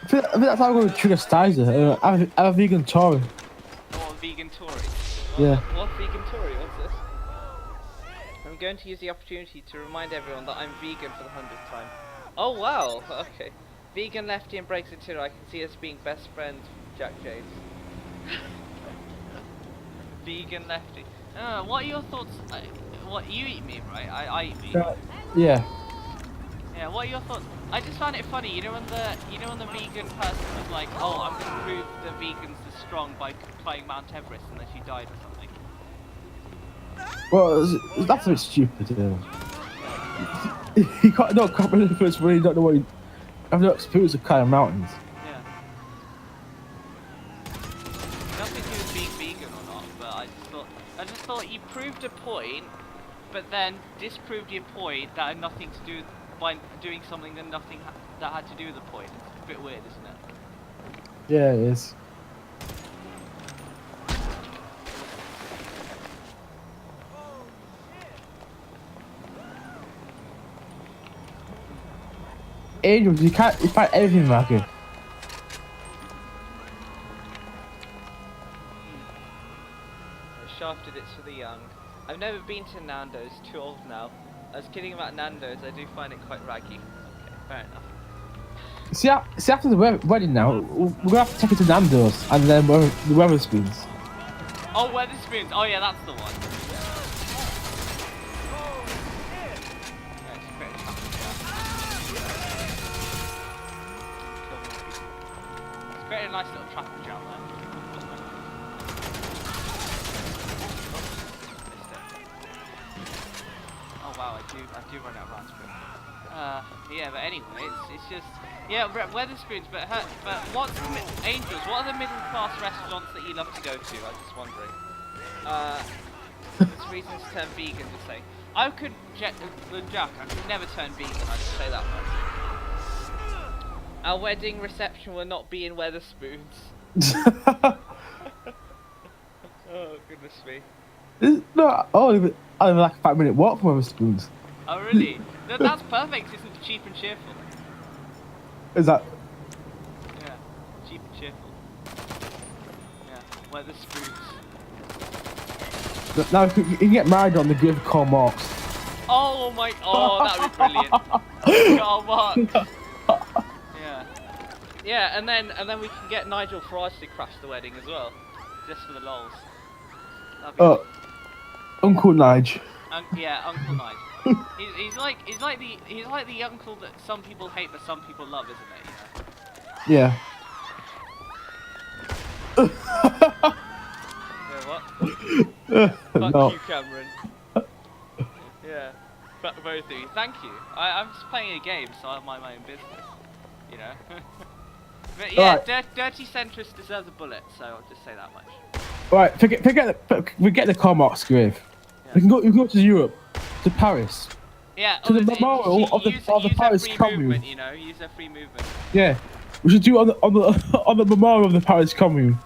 I think that's how I'm going to trigger Stizer. I'm a vegan Tory. Oh, a vegan Tory. Yeah. What vegan Tory? What's this? I'm going to use the opportunity to remind everyone that I'm vegan for the 100th time. Oh wow, okay. Vegan, lefty and breaks into it. I can see us being best friends, Jack James. Vegan, lefty. What are your thoughts? What, you eat meat, right? I eat meat. Yeah. Yeah, what are your thoughts? I just found it funny, you know when the vegan person was like, oh, I'm gonna prove the vegans are strong by climbing Mount Everest, and then she died or something. Well, that's a bit stupid. You can't not comment the first when you don't know what you have no experience of climbing mountains. Yeah. Nothing to do with being vegan or not, but I just thought you proved a point, but then disproved your point that had nothing to do by doing something that that had to do with the point. It's a bit weird, isn't it? Yeah, it is. Angels, you find everything back here. Shafted, it's for the young. I've never been to Nando's, too old now. I was kidding about Nando's, I do find it quite raggy. Okay, fair enough. See, after the wedding now, we're gonna have to take it to Nando's and then the Weatherspoons. Oh, Weatherspoons. Oh yeah, that's the one. Yeah, it's pretty tough. It's created a nice little traffic jam there. Oh wow, I do run out of rounds. Yeah, but anyway, it's just Weatherspoons. But what's Angels? What are the middle class restaurants that you love to go to? I was just wondering. There's reasons to turn vegan. Just say I could Jack. I could never turn vegan. I just say that much. Our wedding reception will not be in Weatherspoons. Oh goodness me. It's not. Oh, I live like a 5-minute walk from Weatherspoons. Oh really? That's perfect. It's cheap and cheerful. Is that? Yeah, cheap and cheerful. Yeah, Weatherspoons. Now you can get married on the Grave of Karl Marx. Oh my! Oh, that would be brilliant. Karl Marx. Yeah, yeah, and then we can get Nigel Farage to crash the wedding as well, just for the lols. That'd be Uncle Nige. Yeah, Uncle Nige. He's like the uncle that some people hate but some people love, isn't it? Yeah. Yeah, what? Fuck No. you, Cameron. Yeah, but both of you. Thank you. I'm just playing a game, so I mind my own business. You know. But yeah, Right. Dirty Centrist deserves a bullet, so I'll just say that much. Right, forget the Karl Marx grave. Yeah. We can go to Europe, to Paris. Yeah, To the obviously, memorial of the use Paris their free Commune. movement, you know, use their free movement. Yeah, we should do it on the memorial of the Paris Commune.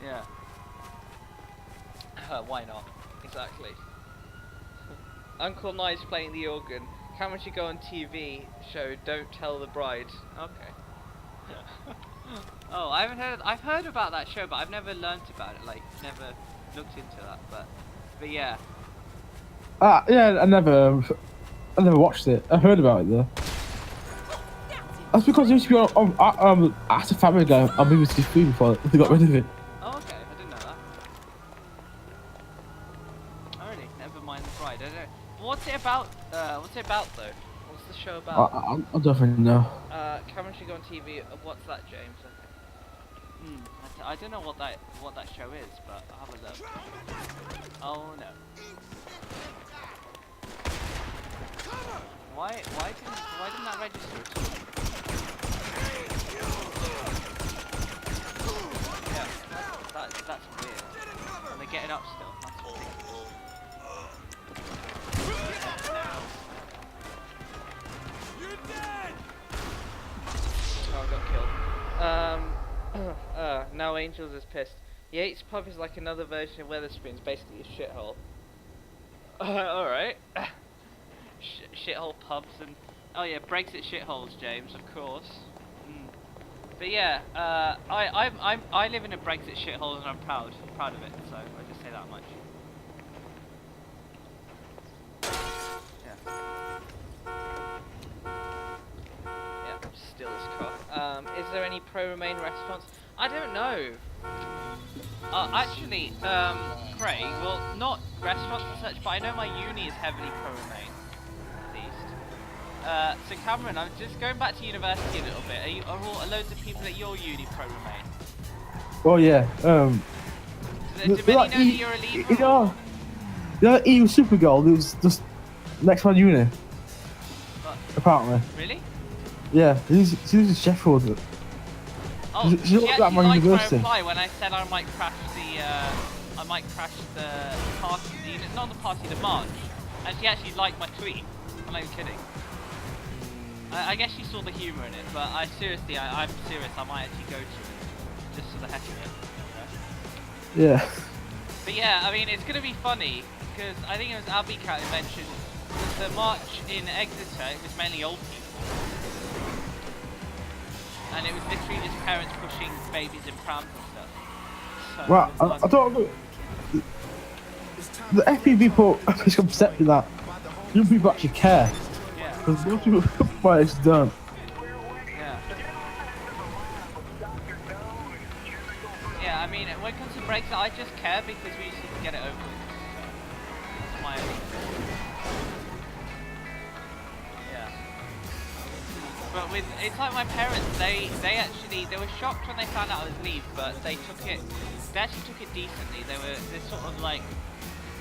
Yeah. Why not? Exactly. Uncle Nice playing the organ. Cameron should go on TV show Don't Tell the Bride. Okay. Oh, I've heard about that show, but I've never learnt about it. Like, never looked into that. But yeah. Yeah, I never watched it. I heard about it though. That's because it used to be on Ask the Family Guy on BBC Three before they got rid of it. Oh, okay. I didn't know that. Alrighty, never mind the bride. I don't know. What's it about? What's it about though? What's the show about? I don't really know. Cameron should go on TV. What's that, James? I don't know what that show is, but I'll have a look. Oh no. Why didn't that register at all? Yeah, that's weird. And they're getting up still. That's ridiculous. Oh, I got killed. Now Angels is pissed. Yates Pub is like another version of Weatherspoons, basically a shithole. Alright. Shithole pubs and... Oh yeah, Brexit shitholes, James, of course. But yeah, I live in a Brexit shithole and I'm proud of it, so I just say that much. Yeah, still as car. Is there any pro-Remain restaurants? I don't know. Actually, Craig, well, not restaurants and such, but I know my uni is heavily pro-Remain, at least. So Cameron, I'm just going back to university a little bit. Are loads of people at your uni pro-Remain? Oh yeah. Do many know that you're a leader? You know, EU Supergirl, who's just next one uni. What? Apparently. Really? Yeah, she's in Sheffield. Oh, She she looked actually like my liked my university. reply when I said I might crash the party, not the party, the march. And she actually liked my tweet. I'm not even kidding. I guess she saw the humour in it, but I'm serious, I might actually go to it. Just for the heck of it. You know? Yeah. But yeah, I mean, it's going to be funny, because I think it was Abby Cat who mentioned that the march in Exeter, it was mainly old people. And it was literally just parents pushing babies in prams and stuff. So Well, I don't know. The FP people is upset with that. Young people actually care. Yeah. Because most people why it's done. Yeah. Yeah, I mean, when it comes to Brexit. I just care because we just need to get it over with. That's my only thing. Yeah. But with it's like my parents, they were shocked when they found out I was leave, but they actually took it decently. They're sort of like,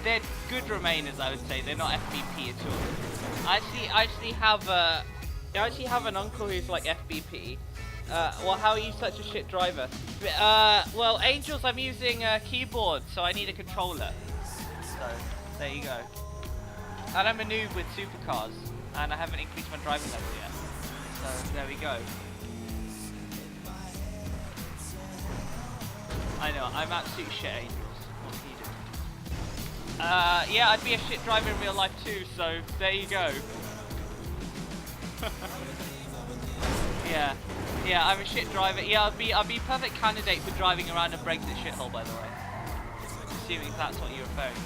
they're good Remainers, I would say. They're not FBP at all. I actually have an uncle who's like FBP. Well, how are you such a shit driver? Well, Angels, I'm using a keyboard, so I need a controller. So, there you go. And I'm a noob with supercars, and I haven't increased my driving level yet. So, there we go. I know, I'm absolute shit, Angels. What can you do? Yeah, I'd be a shit driver in real life too, so there you go. Yeah, I'm a shit driver. Yeah, I'd be perfect candidate for driving around a Brexit shithole, by the way. Assuming that's what you're referring to.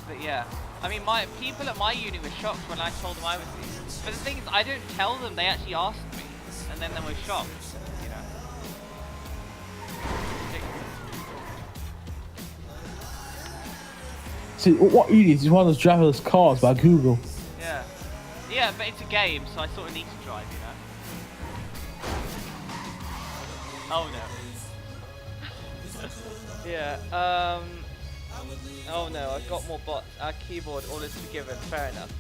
But yeah, I mean, people at my uni were shocked when I told them I was leaving. But the thing is, I don't tell them. They actually asked me, and then they were shocked. You know. See, what you need is one of those driverless cars by Google. Yeah. Yeah, but it's a game, so I sort of need to drive, you know? Oh no. Yeah, oh no, I've got more bots. Our keyboard, all is forgiven, fair enough.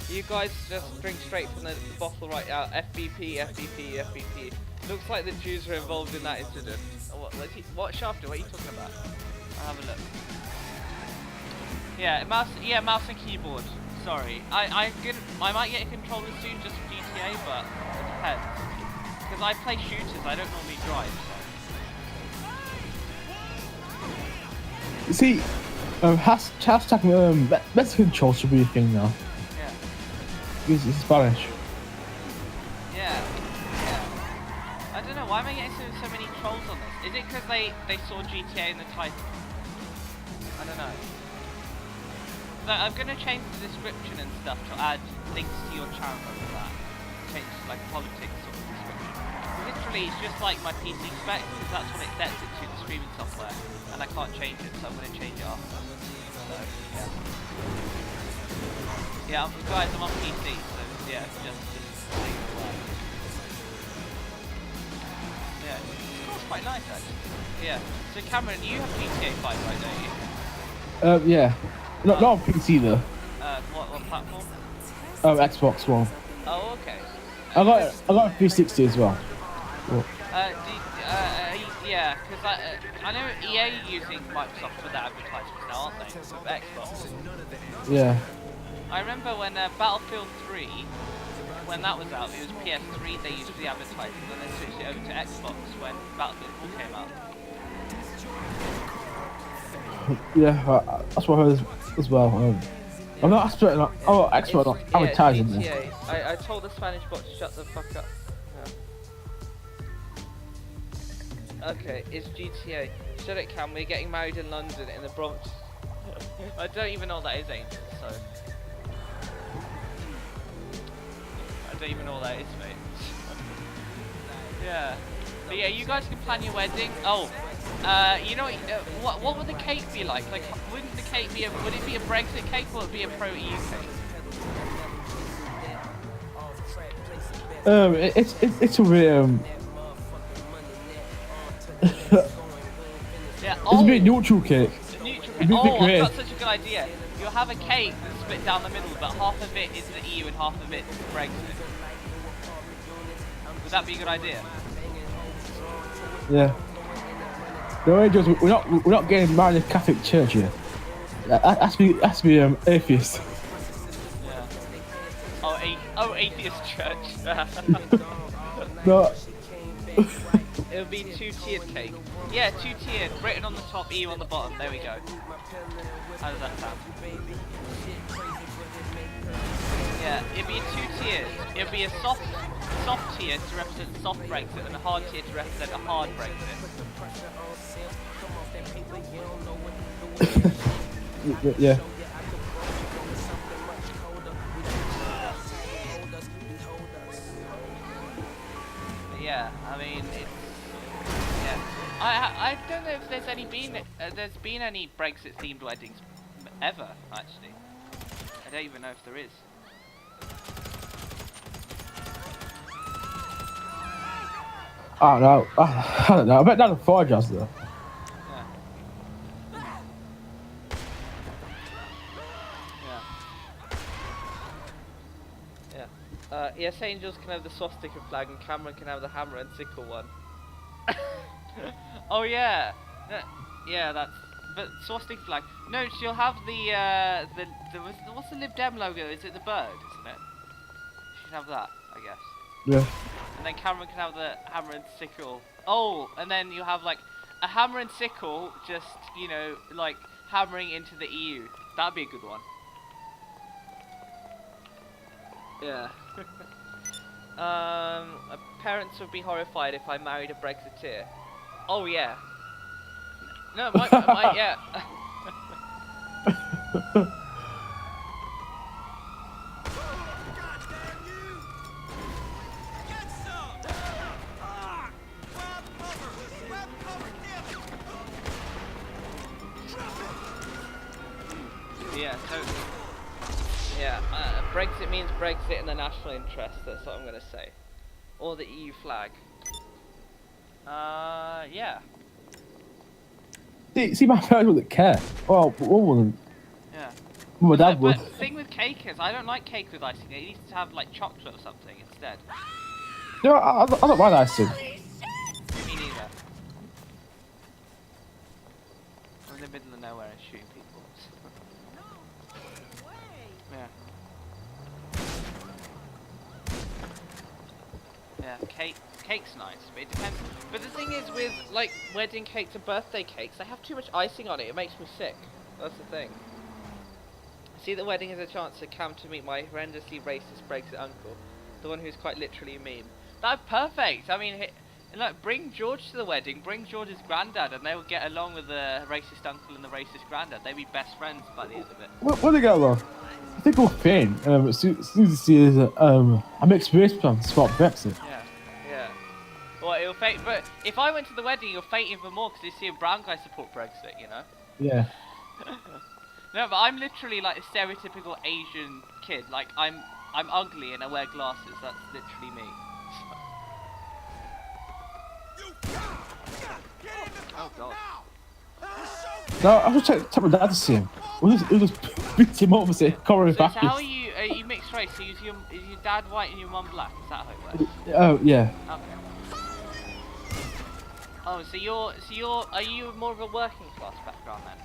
You guys just drink straight from the bottle right out. FBP, FBP, FBP. Looks like the Jews were involved in that incident. Oh, what Shafter, what are you talking about? I'll have a look. Yeah, mouse and keyboard. Sorry, I might get a controller soon just for GTA, but it depends. Because I play shooters, I don't normally drive. So. You see, hashtag better control should be a thing now. Yeah. Because it's Spanish. Yeah. I don't know, why am I getting so many trolls on this? Is it because they saw GTA in the title? I don't know. So I'm going to change the description and stuff to add links to your channel and all that. Change like politics sort of description. Literally, it's just like my PC spec, because that's what it sets it to, the streaming software. And I can't change it, so I'm going to change it after. So, yeah. Yeah, guys, I'm on PC, so yeah, just make it work. Yeah, it's quite nice actually. Yeah. So Cameron, you have GTA 5, right, don't you? Yeah. Not on PC though. What platform? Xbox One. Oh, okay. I got a 360 as well. Yeah, because I know EA are using Microsoft for their advertisements now, aren't they? With Xbox. Yeah. I remember when Battlefield 3, when that was out, it was PS3 they used for the advertising, and then they switched it over to Xbox when Battlefield 4 came out. Yeah, that's what I heard as well. I'm not expert on advertising. GTA. I told the Spanish bot to shut the fuck up. Yeah. Okay, it's GTA. Shut it, Cam. We're getting married in London, in the Bronx. I don't even know what that is, Angel, so... I don't even know what that is, mate. Yeah. But yeah, you guys can plan your wedding. Oh, you know, what would the cake be like? Like, wouldn't the cake be would it be a Brexit cake or would it be a pro-EU cake? It's a bit yeah. It's a bit neutral cake. Neutral cake. Oh, I've got such a good idea. You'll have a cake that's split down the middle, but half of it is the EU and half of it is Brexit. Would that be a good idea? Yeah. No, Angels, we're not getting married in the Catholic Church here. That has to be atheist. Yeah. Oh, atheist church. No. It'll be two-tiered cake. Yeah, two-tiered. Britain on the top, EU on the bottom. There we go. How does that sound? Yeah, it'd be a two-tiered. It'll be a soft tier to represent soft Brexit and a hard tier to represent a hard Brexit. Yeah. But yeah, I mean, it's... Yeah. I there's been any Brexit themed weddings ever, actually. I don't even know if there is. I don't know. I don't know. I bet that's a forge house though. Yes, Angels can have the swastika flag and Cameron can have the hammer and sickle one. Oh yeah, yeah, that's. But swastika flag. No, she'll have the what's the Lib Dem logo? Is it the bird? Isn't it? She'll have that, I guess. Yeah. And then Cameron can have the hammer and sickle. Oh, and then you have like a hammer and sickle, just like hammering into the EU. That'd be a good one. Yeah. Parents would be horrified if I married a Brexiteer. Oh yeah. No, yeah. Yeah, totally. Yeah, Brexit means Brexit in the national interest, that's what I'm gonna say. Or the EU flag. Yeah. See, my parents wouldn't care. Well, one wouldn't. Yeah. My dad would. But the thing with cake is, I don't like cake with icing. It needs to have like chocolate or something instead. No, I don't mind icing. Me neither. I'm in the middle of nowhere and shooting people. Yeah. Yeah, cake's nice, but it depends. But the thing is with like wedding cakes and birthday cakes, they have too much icing on it. It makes me sick. That's the thing. See, the wedding is a chance for Cam to meet my horrendously racist Brexit uncle, the one who's quite literally a meme. That's perfect. I mean, look, bring George to the wedding. Bring George's granddad, and they will get along with the racist uncle and the racist granddad. They'd be best friends by the end of it. What they get along? I think we'll faint. As soon as you see is a mixed race plan to spot Brexit. Yeah, yeah. Well, it'll fate. But if I went to the wedding, you'll fate even more because you see a brown guy support Brexit. You know. Yeah. No, but I'm literally like a stereotypical Asian kid. Like I'm ugly and I wear glasses. That's literally me. Oh god. No, I was just tell my dad to see him. We'll just beat him up and say, "Come So how are you? Are you mixed race? So is your dad white and your mum black? Is that how it works? Oh yeah. Okay. Oh, so are you more of a working class background then?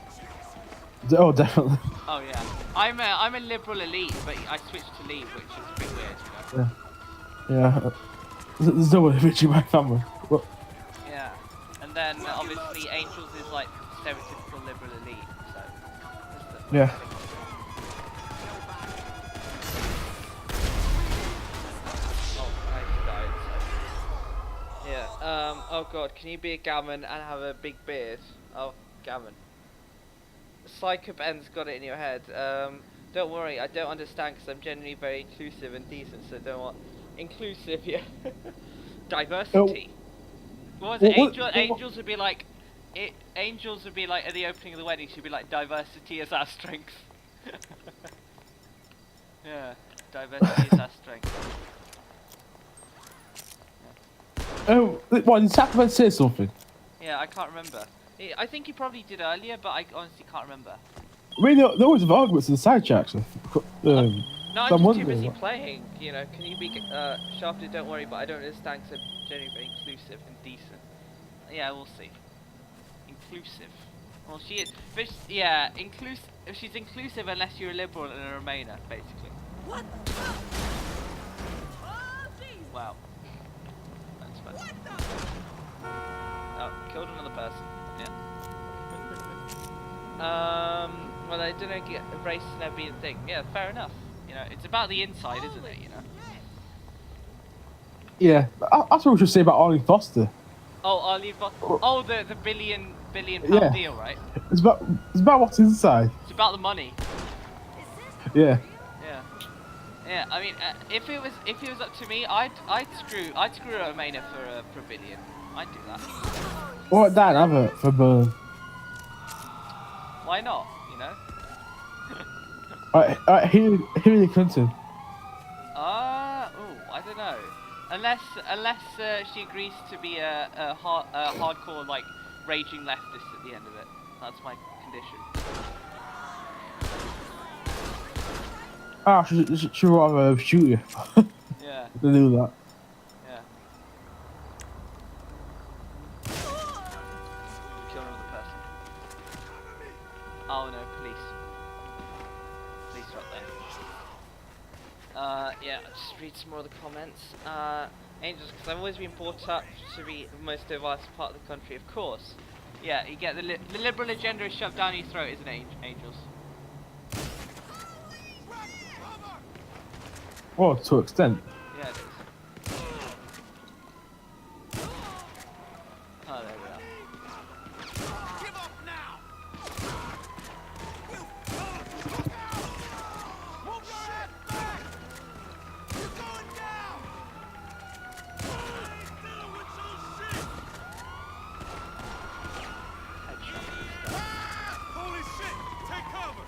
Oh, definitely. Oh yeah. I'm a liberal elite, but I switched to leave, which is a bit weird, you know? Yeah. There's no way rich in my family. What? Yeah. And then obviously Angels is like stereotypical liberal elite, so. Yeah. Oh, I died. So. Yeah. Oh god, can you be a gammon and have a big beard? Oh, gammon. Psycho Ben's got it in your head. Don't worry, I don't understand because I'm generally very inclusive and decent, so don't want inclusive, yeah. Diversity. What was it? Angels would be like, Angels would be like at the opening of the wedding. She'd be like, diversity is our strength. Yeah, diversity is our strength. Yeah. Oh, what? Did Psycho Ben say something? Yeah, I can't remember. I think he probably did earlier, but I honestly can't remember. I mean, there was arguments in the side chat actually. No, I'm just too busy playing. You know, can you be Shafted? Don't worry, but I don't understand because I'm generally very inclusive and decent. Yeah, we'll see. Inclusive. Well, she is. But yeah, inclusive. She's inclusive unless you're a liberal and a Remainer, basically. What? Wow. That's funny. Oh, killed another person. Yeah. Well, I don't know, race never be a thing. Yeah, fair enough. You know, it's about the inside, isn't it? You know. Yeah, that's what we should say about Arlene Foster. Oh, Arlene Foster. Oh, the billion pound deal, right? It's about what's inside. It's about the money. Yeah. Yeah. Yeah. I mean, if it was up to me, I'd screw a Remainer for a billion. I'd do that. What Dan have it for Burn? Why not? You know. Alright, Hillary Clinton. Oh, I don't know. Unless she agrees to be a hardcore like raging leftist at the end of it. That's my condition. Ah, she would rather shoot you. Yeah. To do that. Yeah. Kill another person. Oh no, police. Police are up there. Yeah, I'll just read some more of the comments. Angels, because I've always been brought up to be the most divisive part of the country, of course. Yeah, you get the liberal agenda is shoved down your throat, isn't it, Angels? Oh, to an extent. Yeah, it is. Oh, there we are. Give up now! Move your head back! You're going down! Headshot this guy. Holy shit! Take cover!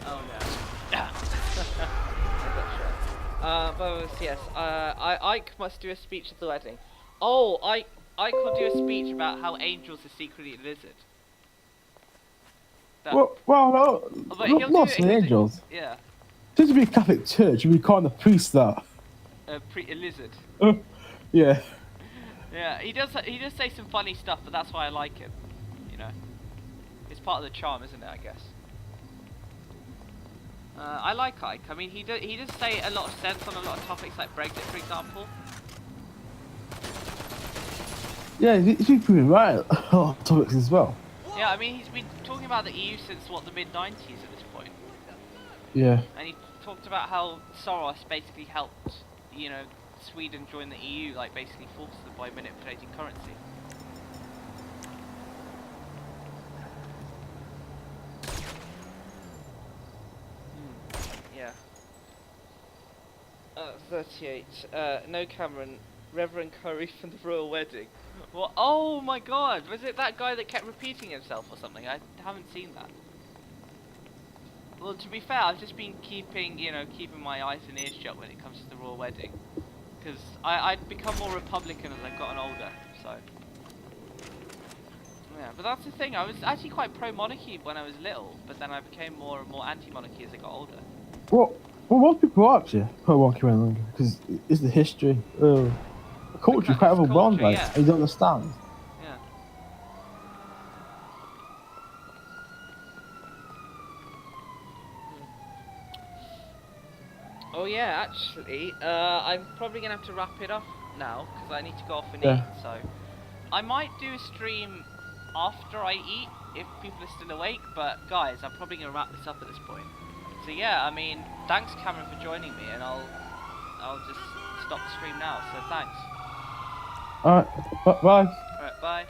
Oh no. I got shot. But yes, Ike must do a speech at the wedding. Oh, Ike will do a speech about how Angels is secretly a lizard. That- Well, no, but he'll not do it- the angels. Yeah, This would be a Catholic church, you'd be calling the priest that. a lizard. Yeah. Yeah, he does say some funny stuff, but that's why I like him. You know, it's part of the charm, isn't it? I guess. I like Ike. I mean, he does say a lot of sense on a lot of topics like Brexit, for example. Yeah, he's been pretty right on topics as well. Yeah, I mean, he's been talking about the EU since what, the mid-90s at this point. Yeah. And he talked about how Soros basically helped, you know, Sweden join the EU, like basically forced them by manipulating currency. Yeah. 38. No Cameron. Reverend Curry from the royal wedding. Well, oh my god, was it that guy that kept repeating himself or something? I haven't seen that. Well, to be fair, I've just been keeping my eyes and ears shut when it comes to the royal wedding. Because I'd become more Republican as I've gotten older, so. Yeah, but that's the thing, I was actually quite pro-monarchy when I was little, but then I became more and more anti-monarchy as I got older. Well, most people are actually pro-monarchy when longer, because it's the history. The culture is quite It's overwhelmed by culture, it, yeah. and you don't understand. Yeah. Oh yeah, actually, I'm probably gonna have to wrap it up now because I need to go off and Yeah. eat. So I might do a stream after I eat if people are still awake. But guys, I'm probably gonna wrap this up at this point. So yeah, I mean, thanks Cameron for joining me, and I'll just stop the stream now. So thanks. Alright, bye. Alright, bye.